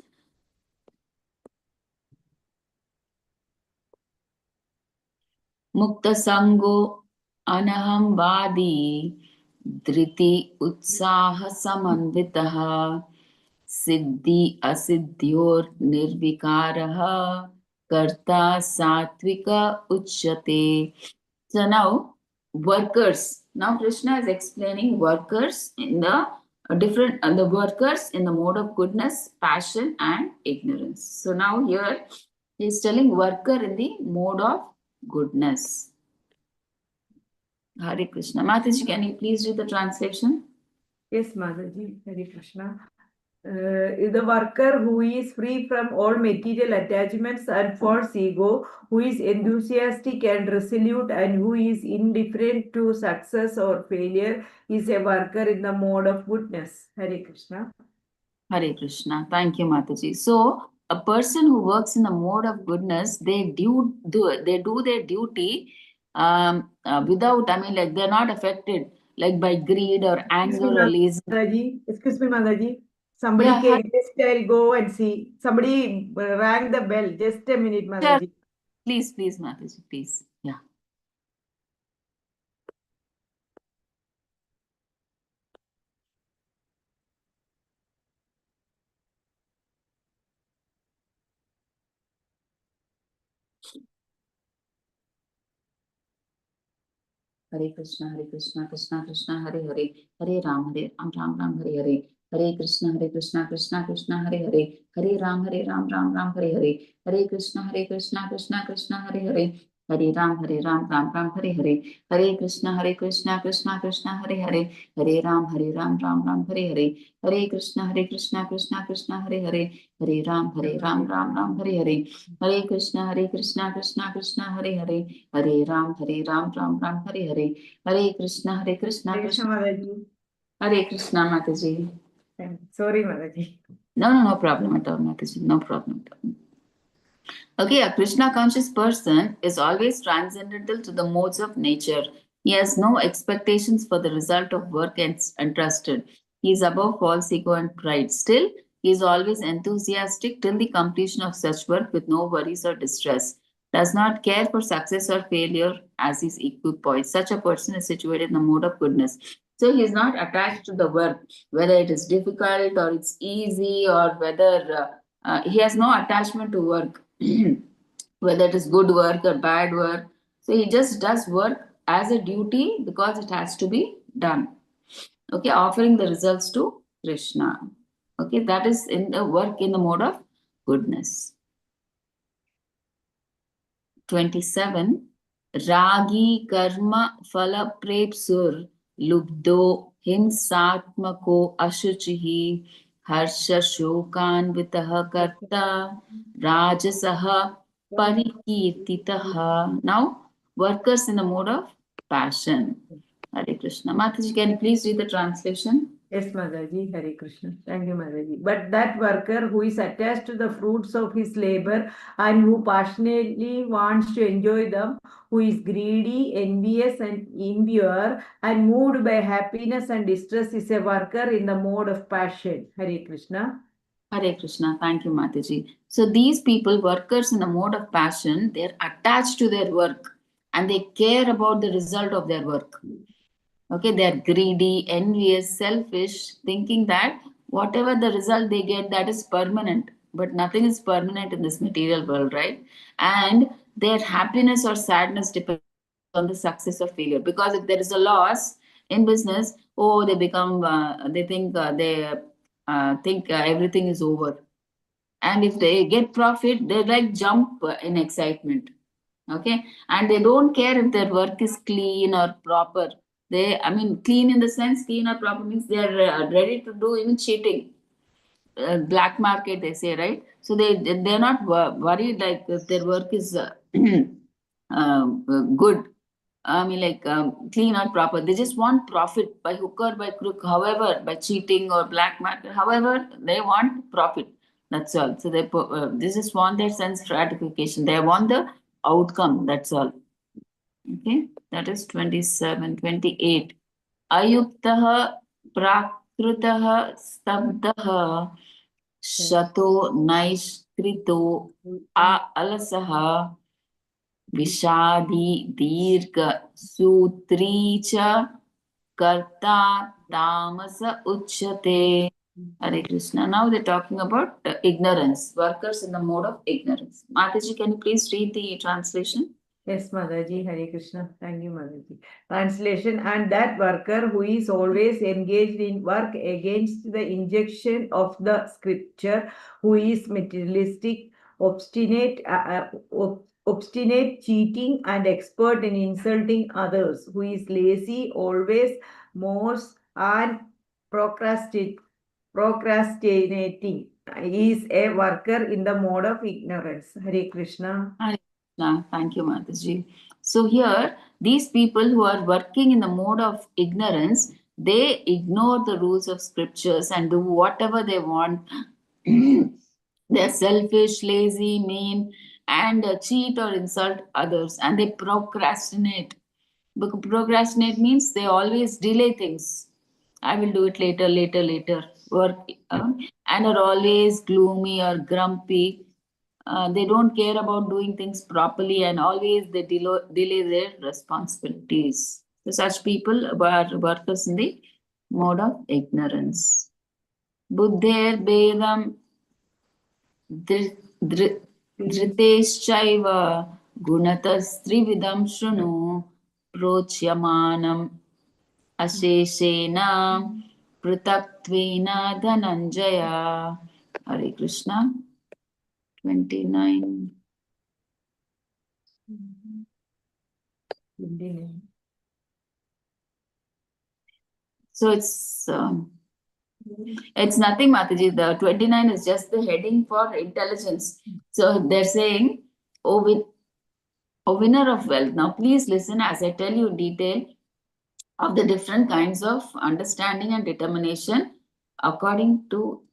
मुक्तसङ्गो अनहंवादी धृति उत्साहसमन्वितः सिद्धि असिद्ध्योर्निर्विकारः कर्ता सात्विक उच्यते. So now workers. Now Krishna is explaining workers in the the workers in the mode of goodness, passion, and ignorance. So now here he is telling worker in the mode of goodness. Hare Krishna. Mataji, can you please read the translation? Yes, Mataji. Hare Krishna. The worker who is free from all material attachments and false ego, who is enthusiastic and resolute, and who is indifferent to success or failure, is a worker in the mode of goodness. Hare Krishna. Hare Krishna. Thank you, Mataji. So, a person who works in the mode of goodness, they do their duty without, I mean, like they're not affected like by greed or anger or laziness. Excuse me, Mataji. Somebody Yeah, came. Just I'll go and see. Somebody rang the bell. Just a minute, sure. Mataji. Please, Mataji, please. Yeah. Hare Krishna, Krishna Krishna, Hare Hare, Hare Ram, Ram Hare Hare. Hare Krishna, Krishna Krishna, Hare Hare, Hare Ram, Hare Hare. Hare Krishna, Krishna Hare Hare. Hare Ram, Hare Hare. Hare Krishna, Krishna Hare Hare. Hare Ram, Hare Hare. Hare Krishna, Krishna Hare Hare. Hare Ram, Hare Hare. Hare Krishna, Krishna Hare Hare. Hare Ram, Hare Hare. Hare Krishna, Hare Krishna, Krishna. Mataji. Hare Krishna, Mataji. Sorry, Mataji. No problem at all, Mataji. No problem at all. Okay, a Krishna conscious person is always transcendental to the modes of nature. He has no expectations for the result of work and entrusted. He is above false ego and pride. Still, he is always enthusiastic till the completion of such work with no worries or distress. Does not care for success or failure as his equipoise. Such a person is situated in the mode of goodness. So he is not attached to the work, whether it is difficult or it's easy or whether he has no attachment to work. Whether it is good work or bad work. So he just does work as a duty because it has to be done. Okay, offering the results to Krishna. Okay, that is in the work in the mode of goodness. 27. Ragi karma phala prepsur lubdo himsatmako ashuchihi harsha shokanvitaha karta rajasaha parikirtitaha. Now, workers in the mode of passion. Hare Krishna. Mataji, can you please read the translation? Yes, Mataji, Hare Krishna. Thank you, Mataji. But that worker who is attached to the fruits of his labor and who passionately wants to enjoy them, who is greedy, envious, and impure, and moved by happiness and distress, is a worker in the mode of passion. Hare Krishna. Hare Krishna. Thank you, Mataji. So these people, workers in the mode of passion, they're attached to their work and they care about the result of their work. Okay, they're greedy, envious, selfish, thinking that whatever the result they get, that is permanent. But nothing is permanent in this material world, right? And their happiness or sadness depends on the success or failure. Because if there is a loss in business, oh, they become, they think everything is over. And if they get profit, they like jump in excitement. Okay, and they don't care if their work is clean or proper. Clean in the sense, clean or proper means they are ready to do even cheating, black market, they say, right? So they're not worried like if their work is good. Clean or proper. They just want profit by hook or by crook, however, by cheating or black market, however, they want profit. That's all. So they just want their sense gratification. They want the outcome. That's all. Okay, that is 27. 28. Ayuktaha prakrutaha stabdaha shato naishkrito alasaha Vishadi Dirga Sutricha Karta Tamasa Uchate. Hare Krishna. Now they're talking about ignorance, workers in the mode of ignorance. Mataji, can you please read the translation? Yes, Mataji, Hare Krishna. Thank you, Mataji. Translation: and that worker who is always engaged in work against the injunction of the scripture, who is materialistic, obstinate, cheating, and expert in insulting others, who is lazy, always mourns, and procrastinating, is a worker in the mode of ignorance. Hare Krishna. Hare Krishna. Thank you, Mataji. So here, these people who are working in the mode of ignorance, they ignore the rules of scriptures and do whatever they want. They're selfish, lazy, mean, and cheat or insult others, and they procrastinate. Procrastinate means they always delay things. I will do it later. Work, and are always gloomy or grumpy. They don't care about doing things properly, and always they delay their responsibilities. So such people are workers in the mode of ignorance. Buddher Bedam धृतेश्चैव गुणतस्त्रिविधं शृणु Prochyamanam Asheshena Pritaktvena Dhananjaya. Hare Krishna. 29. 29. So it's nothing, Mataji. The 29 is just the heading for intelligence. So they're saying, O winner of wealth. Now, please listen as I tell you in detail of the different kinds of understanding and determination according to.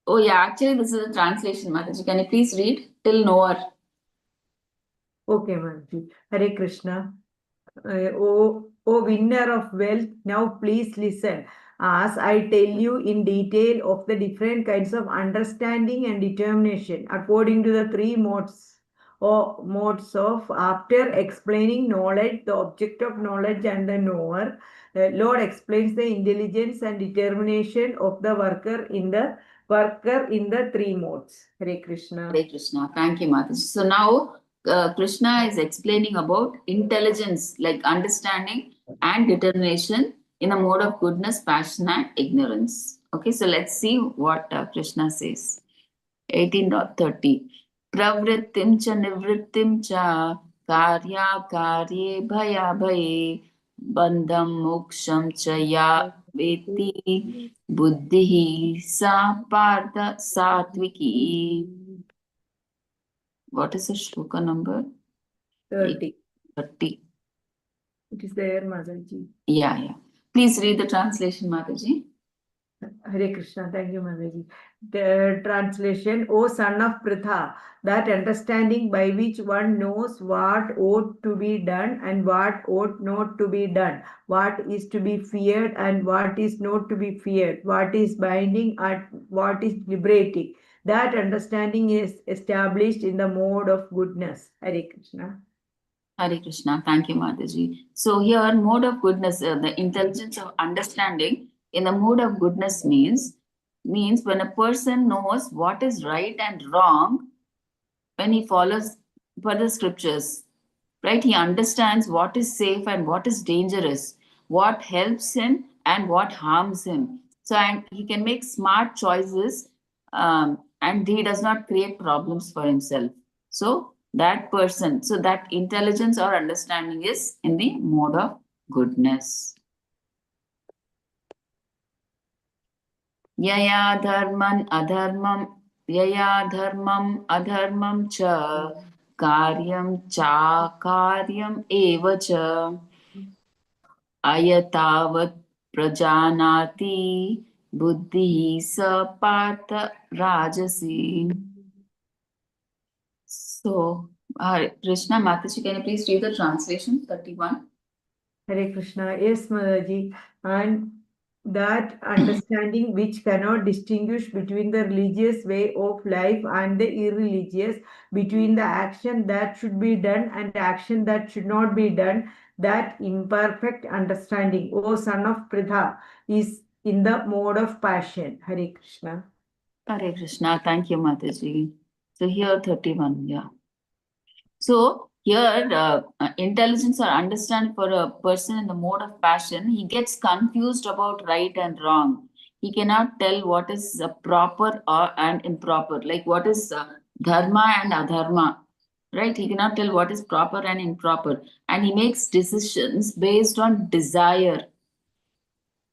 Oh, yeah, actually, this is a translation, Mataji. Can you please read till knower? Okay, Mataji. Hare Krishna. O winner of wealth, now please listen as I tell you in detail of the different kinds of understanding and determination according to the three modes or modes of after explaining knowledge, the object of knowledge and the knower. The Lord explains the intelligence and determination of the worker in the three modes. Hare Krishna. Hare Krishna. Thank you, Mataji. So now Krishna is explaining about intelligence, like understanding and determination in the mode of goodness, passion, and ignorance. Okay, so let's see what Krishna says. 18.30. Pravrittim cha nivrittim cha karya karye bhaya bhaye bandham moksham cha ya veti buddhihi sa partha satviki. What is the shloka number? 30. 30. It is there, Mataji. Yeah. Please read the translation, Mataji. Hare Krishna, thank you, Mataji. The translation, O son of Pritha, that understanding by which one knows what ought to be done and what ought not to be done, what is to be feared and what is not to be feared, what is binding and what is liberating. That understanding is established in the mode of goodness. Hare Krishna. Hare Krishna. Thank you, Mataji. So here, mode of goodness, the intelligence of understanding in the mode of goodness means when a person knows what is right and wrong, when he follows further scriptures, right? He understands what is safe and what is dangerous, what helps him and what harms him. So, and he can make smart choices, and he does not create problems for himself. So, that person, so that intelligence or understanding is in the mode of goodness. Yaya dharmam adharmam cha karyam eva cha ayatavat prajanati buddhi sa partha rajasi. So, Krishna Mataji, can you please read the translation 31? Hare Krishna. Yes, Mataji. And that understanding which cannot distinguish between the religious way of life and the irreligious, between the action that should be done and action that should not be done, that imperfect understanding, O son of Pritha, is in the mode of passion. Hare Krishna. Hare Krishna, thank you, Mataji. So here 31, yeah. So here, intelligence or understand for a person in the mode of passion, he gets confused about right and wrong. He cannot tell what is proper and improper, like what is dharma and adharma, right? He cannot tell what is proper and improper, and he makes decisions based on desire,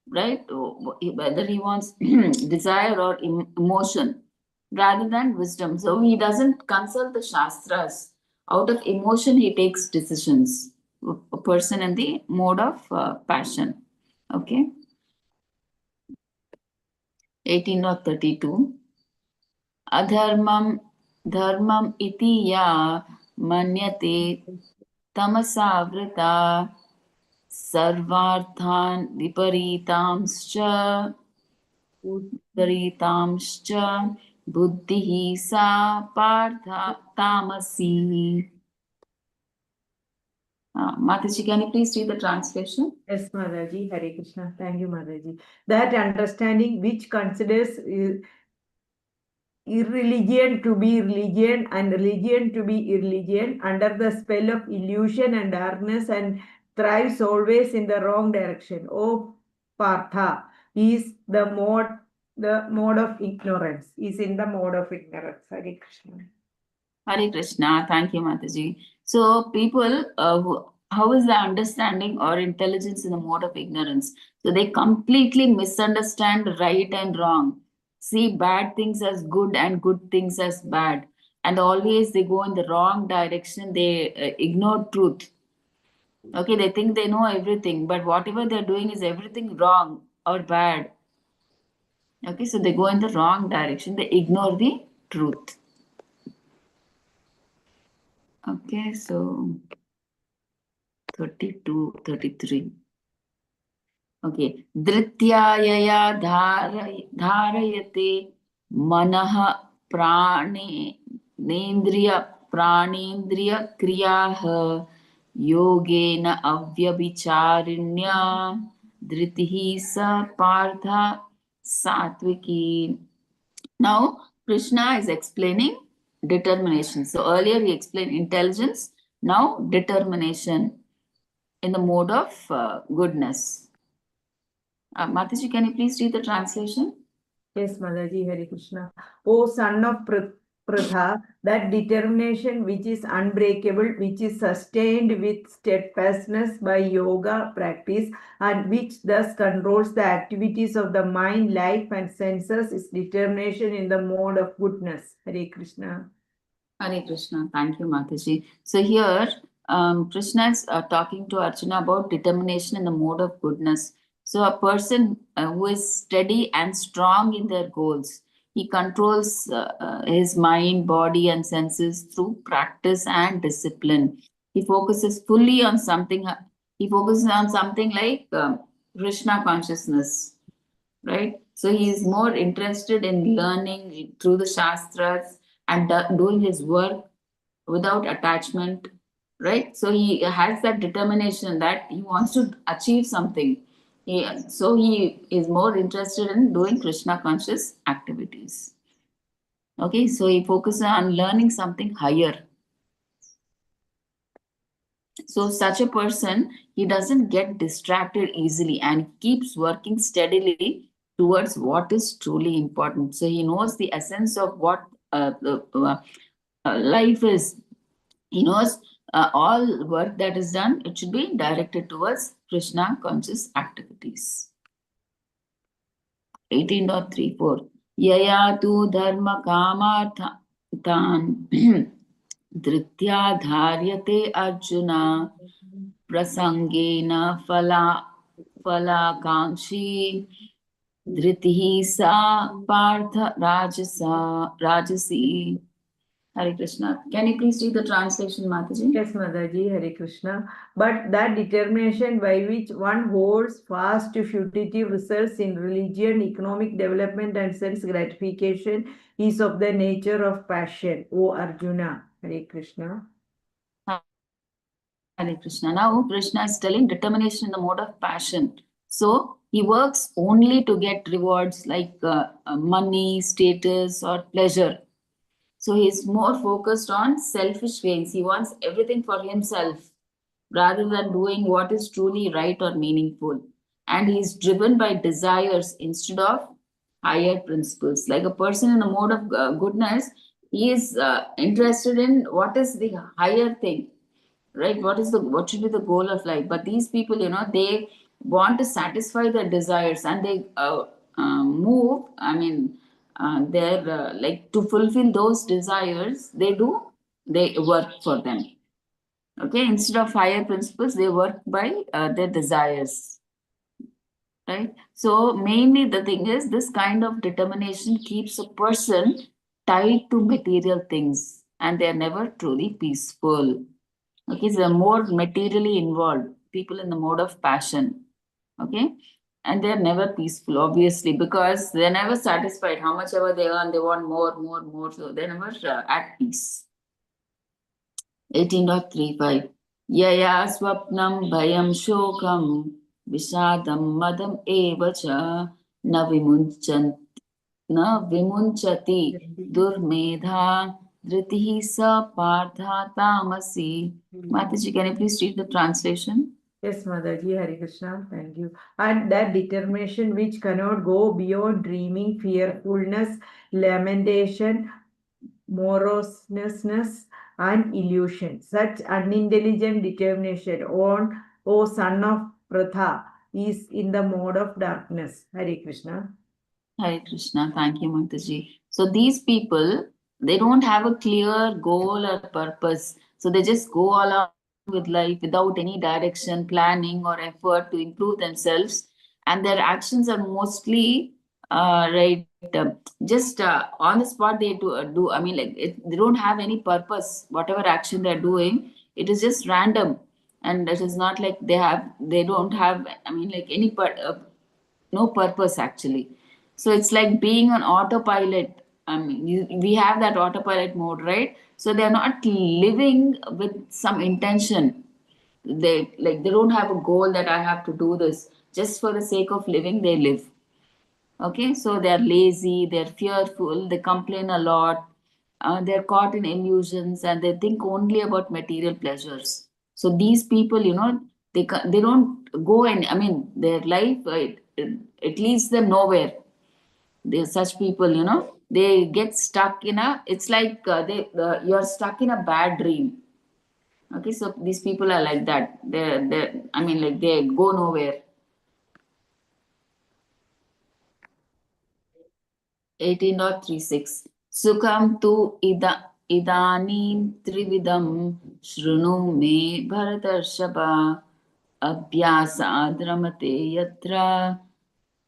right? Whether he wants desire or emotion rather than wisdom. So he doesn't consult the Shastras. Out of emotion, he takes decisions. A person in the mode of passion. Okay. 18 or 32. Adharmam dharmam iti ya manyate tamasavrita sarvarthan viparitamscha Garitamscha buddhihi sa partha tamasi. Mataji, can you please read the translation? Yes, Mataji. Hare Krishna. Thank you, Mataji. That understanding which considers irreligion to be religion and religion to be irreligion under the spell of illusion and darkness and thrives always in the wrong direction. O Partha is the mode of ignorance. Is in the mode of ignorance. Hare Krishna. Hare Krishna. Thank you, Mataji. So people, how is the understanding or intelligence in the mode of ignorance? So they completely misunderstand right and wrong, see bad things as good and good things as bad, and always they go in the wrong direction. They ignore truth. Okay, they think they know everything, but whatever they're doing is everything wrong or bad. Okay, so they go in the wrong direction. They ignore the truth. Okay, so 32, 33. Okay. Dhrityayaya dharayate manaha pranendriya kriyaha yogena avyabhicharinya dhritihi sa partha satviki. Now, Krishna is explaining determination. So earlier he explained intelligence, now determination in the mode of goodness. Mataji, can you please read the translation? Yes, Mataji, Hare Krishna. O son of Pratha, that determination which is unbreakable, which is sustained with steadfastness by yoga practice, and which thus controls the activities of the mind, life, and senses, is determination in the mode of goodness. Hare Krishna. Hare Krishna. Thank you, Mataji. So here, Krishna is talking to Arjuna about determination in the mode of goodness. So a person who is steady and strong in their goals, he controls his mind, body, and senses through practice and discipline. He focuses fully on something. He focuses on something like Krishna consciousness, right? So he is more interested in learning through the shastras and doing his work without attachment, right? So he has that determination that he wants to achieve something. So he is more interested in doing Krishna conscious activities. Okay, so he focuses on learning something higher. So such a person, he doesn't get distracted easily and keeps working steadily towards what is truly important. So he knows the essence of what life is. He knows all work that is done, it should be directed towards Krishna conscious activities. 18.34. Yaya tu dharma kamarthan dhritya dharyate arjuna prasangena falakanshi dhritihi sa partha rajasi. Hare Krishna. Can you please read the translation, Mataji? Yes, Mataji, Hare Krishna. But that determination by which one holds fast to fugitive results in religion, economic development, and sense gratification is of the nature of passion. O Arjuna, Hare Krishna. Hare Krishna. Now, Krishna is telling determination in the mode of passion. So, he works only to get rewards like money, status, or pleasure. So, he's more focused on selfish gains. He wants everything for himself rather than doing what is truly right or meaningful. And he's driven by desires instead of higher principles. Like a person in the mode of goodness, he is interested in what is the higher thing, right? What should be the goal of life? But these people, they want to satisfy their desires and they move. I mean, they're like to fulfill those desires. They work for them. Okay, instead of higher principles, they work by their desires, right? So mainly the thing is this kind of determination keeps a person tied to material things and they are never truly peaceful. Okay, so they're more materially involved, people in the mode of passion. Okay, and they're never peaceful, obviously, because they're never satisfied. How much ever they earn, they want more, more, more. So they're never at peace. 18.35. Yaya swapnam bhayam shokam vishadam madam evacha na vimunchati durmedha dhritihi sa partha tamasi. Mataji, can you please read the translation? Yes, Mataji, Hare Krishna, thank you. And that determination which cannot go beyond dreaming, fearfulness, lamentation, moroseness, and illusion. Such unintelligent determination, on, O son of Pratha, is in the mode of darkness. Hare Krishna. Hare Krishna. Thank you, Mataji. So these people, they don't have a clear goal or purpose. So they just go along with life without any direction, planning, or effort to improve themselves. And their actions are mostly right, just on the spot. They do. I mean, like they don't have any purpose. Whatever action they're doing, it is just random, and it is not like they don't have. I mean, like no purpose actually. So it's like being on autopilot. I mean, we have that autopilot mode, right? So they're not living with some intention. They don't have a goal that I have to do this. Just for the sake of living, they live. Okay, so they're lazy, they're fearful, they complain a lot, they're caught in illusions, and they think only about material pleasures. So these people, they don't go, and I mean their life, it leads them nowhere. There's such people, they get stuck in a. It's like you're stuck in a bad dream. Okay, so these people are like that. They I mean, like they go nowhere. 18.36 Sukham tu idanim trividam shruno me bharatarshaba abhyasa dramate yatra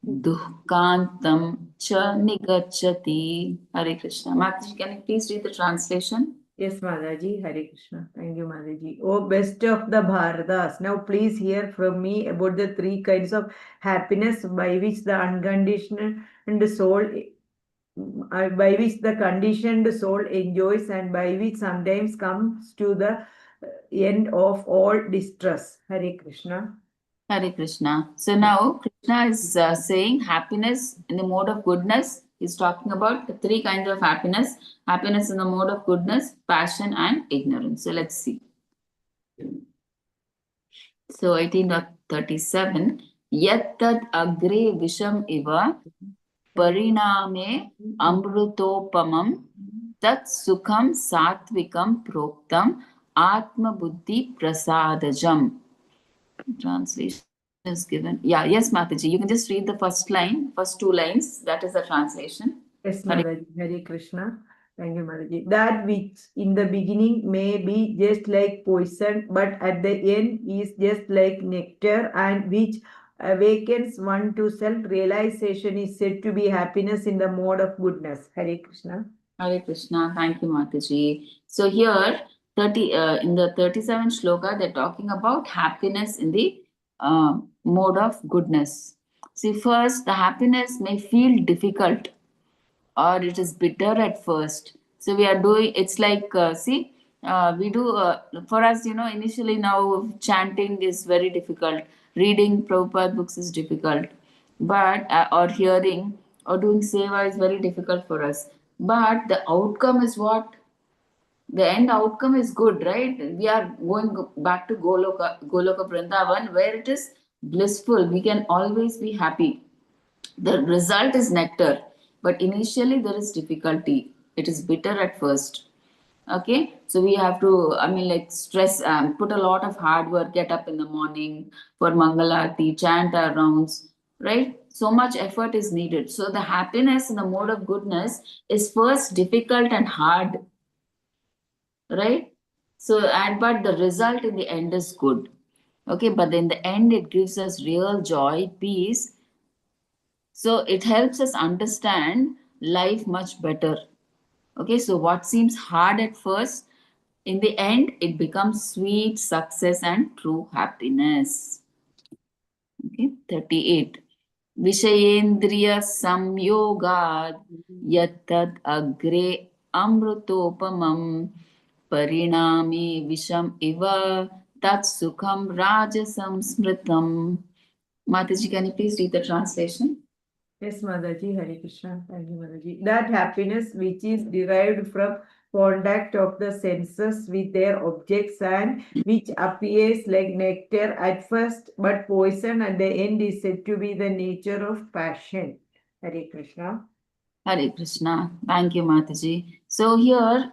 duhkantam cha nigachati. Hare Krishna. Mataji, can you please read the translation? Yes, Mataji, Hare Krishna. Thank you, Mataji. Oh, best of the Bharatas. Now, please hear from me about the three kinds of happiness by which the unconditioned soul, by which the conditioned soul enjoys, and by which sometimes comes to the end of all distress. Hare Krishna. Hare Krishna. So now Krishna is saying happiness in the mode of goodness. He's talking about the three kinds of happiness: happiness in the mode of goodness, passion, and ignorance. So let's see. So 18.37 Yattat agre visham iva pariname amrutopamam tat sukham satvikam proktam atma buddhi prasadajam. Translation is given. Yeah, yes, Mataji. You can just read the first line, first two lines. That is the translation. Yes, Hare Mataji. Hare Krishna. Thank you, Mataji. That which in the beginning may be just like poison, but at the end is just like nectar, and which awakens one to self-realization is said to be happiness in the mode of goodness. Hare Krishna. Hare Krishna. Thank you, Mataji. So here, 30 in the 37th shloka, they're talking about happiness in the mode of goodness. See, first, the happiness may feel difficult or it is bitter at first. So we are doing, it's like, we do, for us, initially now chanting is very difficult. Reading Prabhupada books is difficult. But, or hearing or doing seva is very difficult for us. But the outcome is what? The end outcome is good, right? We are going back to Goloka Vrindavan, where it is blissful. We can always be happy. The result is nectar, but initially there is difficulty. It is bitter at first. Okay, so we have to, I mean, like stress, put a lot of hard work, get up in the morning for Mangalati, chant our rounds, right? So much effort is needed. So the happiness in the mode of goodness is first difficult and hard, right? So, and but the result in the end is good. Okay, but in the end, it gives us real joy, peace. So it helps us understand life much better. Okay, so what seems hard at first, in the end, it becomes sweet success and true happiness. Okay, 38. Vishayendriya samyogad yattad agre amrutopamam parinami visham iva tat sukham rajasam smritam. Mataji, can you please read the translation? Yes, Mataji, Hare Krishna. Thank you, Mataji. That happiness which is derived from contact of the senses with their objects and which appears like nectar at first but poison at the end is said to be the nature of passion. Hare Krishna. Hare Krishna. Thank you, Mataji. So here,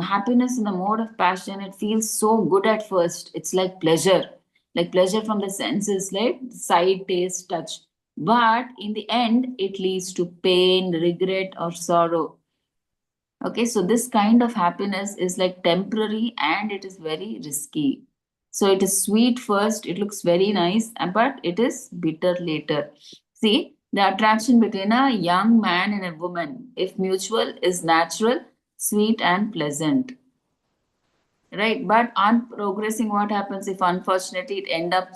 happiness in the mode of passion, it feels so good at first. It's like pleasure from the senses, like sight, taste, touch. But in the end, it leads to pain, regret, or sorrow. Okay, so this kind of happiness is like temporary and it is very risky. So it is sweet first, it looks very nice, but it is bitter later. See, the attraction between a young man and a woman, if mutual, is natural, sweet, and pleasant. Right, but on progressing, what happens if unfortunately it ends up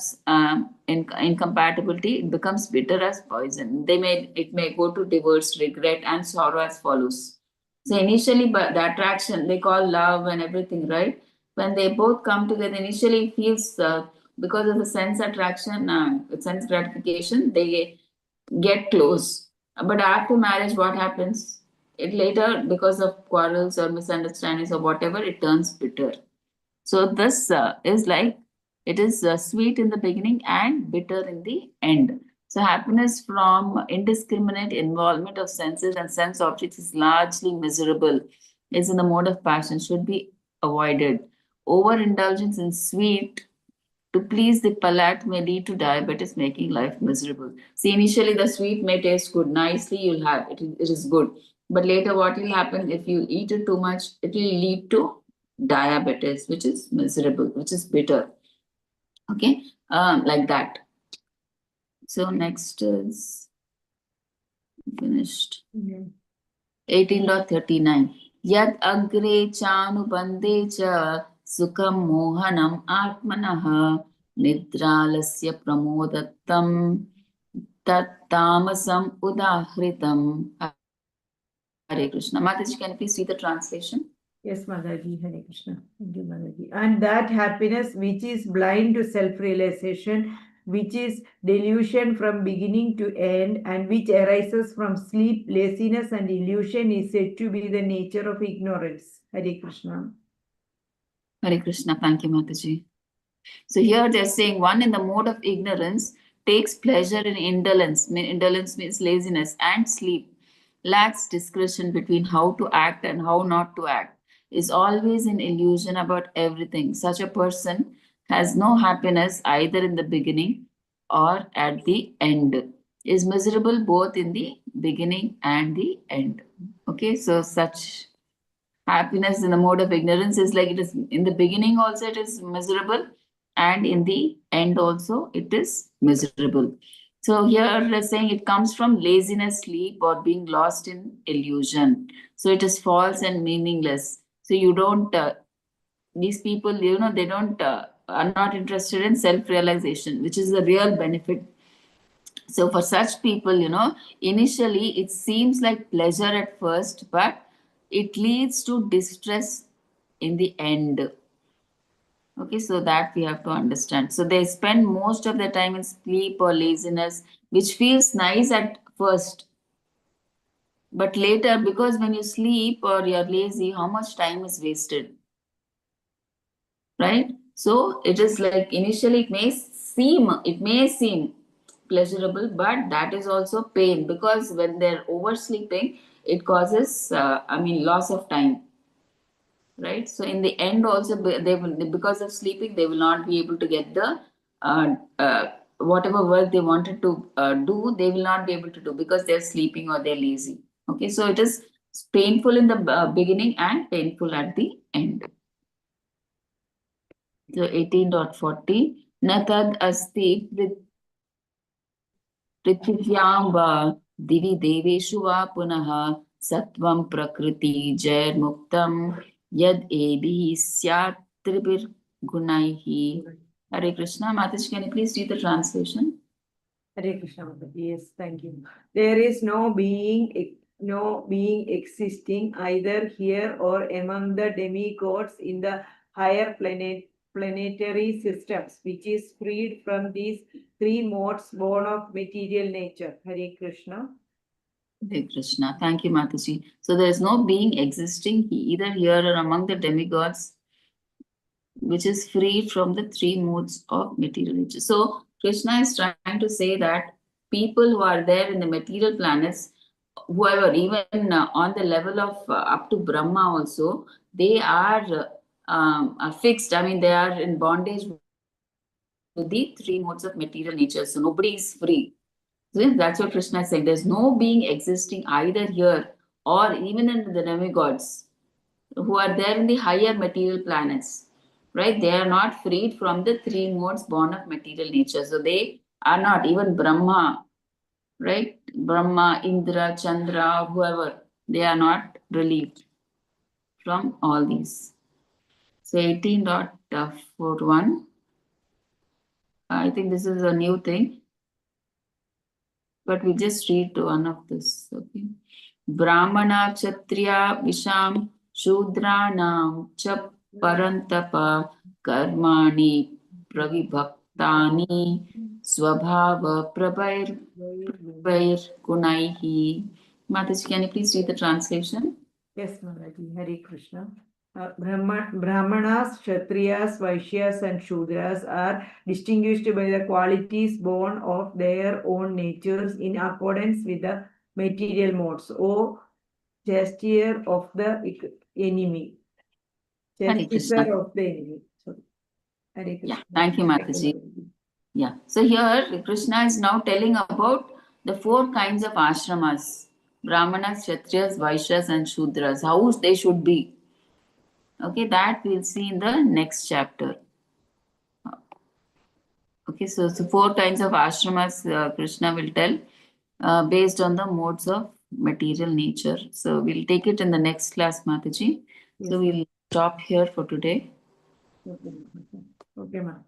in incompatibility? It becomes bitter as poison. It may go to divorce, regret, and sorrow as follows. So initially, but the attraction they call love and everything, right? When they both come together, initially it feels because of the sense attraction, sense gratification, they get close. But after marriage, what happens? It later, because of quarrels or misunderstandings or whatever, it turns bitter. So this is like it is sweet in the beginning and bitter in the end. So happiness from indiscriminate involvement of senses and sense objects is largely miserable. Is in the mode of passion should be avoided. Overindulgence in sweet to please the palate may lead to diabetes, making life miserable. See, initially the sweet may taste good, nicely you'll have it, it is good. But later, what will happen if you eat it too much? It will lead to diabetes, which is miserable, which is bitter. Okay, like that. So next is finished. 18.39. Yad agre chanubande cha sukham mohanam atmanah nidralasya pramodattam tattamasam udahritam. Hare Krishna. Mataji, can you please read the translation? Yes, Mataji, Hare Krishna. Thank you, Mataji. And that happiness which is blind to self-realization, which is delusion from beginning to end, and which arises from sleep, laziness, and illusion, is said to be the nature of ignorance. Hare Krishna. Hare Krishna. Thank you, Mataji. So here they're saying one in the mode of ignorance takes pleasure in indolence. Indolence means laziness and sleep. Lacks discretion between how to act and how not to act. Is always in illusion about everything. Such a person has no happiness either in the beginning or at the end. Is miserable both in the beginning and the end. Okay, so such happiness in the mode of ignorance is like it is in the beginning also it is miserable and in the end also it is miserable. So here they're saying it comes from laziness, sleep, or being lost in illusion. So it is false and meaningless. So you don't these people, they don't are not interested in self-realization, which is the real benefit. So for such people, initially it seems like pleasure at first, but it leads to distress in the end. Okay, so that we have to understand. So they spend most of their time in sleep or laziness, which feels nice at first. But later, because when you sleep or you're lazy, how much time is wasted? Right? So it is like initially it may seem pleasurable, but that is also pain because when they're oversleeping, it causes loss of time. Right? So in the end, also they will, because of sleeping, they will not be able to get the whatever work they wanted to do, they will not be able to do because they're sleeping or they're lazy. Okay, so it is painful in the beginning and painful at the end. So 18.40 Natad asti पृथिव्यां वा दिवि देवेषु वा पुनः सत्वं प्रकृति जैर्मुक्तं यद एभिः स्यात् त्रिभिर्गुणैः. Hare Krishna. Mataji, can you please read the translation? Hare Krishna, Mataji. Yes, thank you. There is no being existing either here or among the demigods in the higher planetary systems, which is freed from these three modes born of material nature. Hare Krishna. Hare Krishna. Thank you, Mataji. So there is no being existing either here or among the demigods which is free from the three modes of material nature. So Krishna is trying to say that people who are there in the material planets, whoever, even on the level of up to Brahma also, they are fixed. I mean, they are in bondage with the three modes of material nature. So nobody is free. So that's what Krishna is saying. There's no being existing either here or even in the demigods who are there in the higher material planets, right? They are not freed from the three modes born of material nature. So they are not even Brahma, right? Brahma, Indra, Chandra, whoever, they are not relieved from all these. So 18.41. I think this is a new thing, but we just read one of this. Okay. Brahmana Kshatriya Visham Shudranam Cha Parantapa Karmani Pravibhaktani Swabhava Prabair Kunaihi. Mataji, can you please read the translation? Yes, Mataji. Hare Krishna. Brahmanas, Kshatriyas, Vaishyas, and Shudras are distinguished by the qualities born of their own natures in accordance with the material modes. O chastier of the enemy. Chastier of the enemy. Sorry. Hare Krishna. Yeah, thank you, Mataji. Yeah. So here Krishna is now telling about the four kinds of ashramas: Brahmanas, Kshatriyas, Vaishyas, and Shudras. How they should be. Okay, that we'll see in the next chapter. Okay, so four kinds of ashramas Krishna will tell based on the modes of material nature. So we'll take it in the next class, Mataji. Yes. So we'll stop here for today. Okay, ma'am.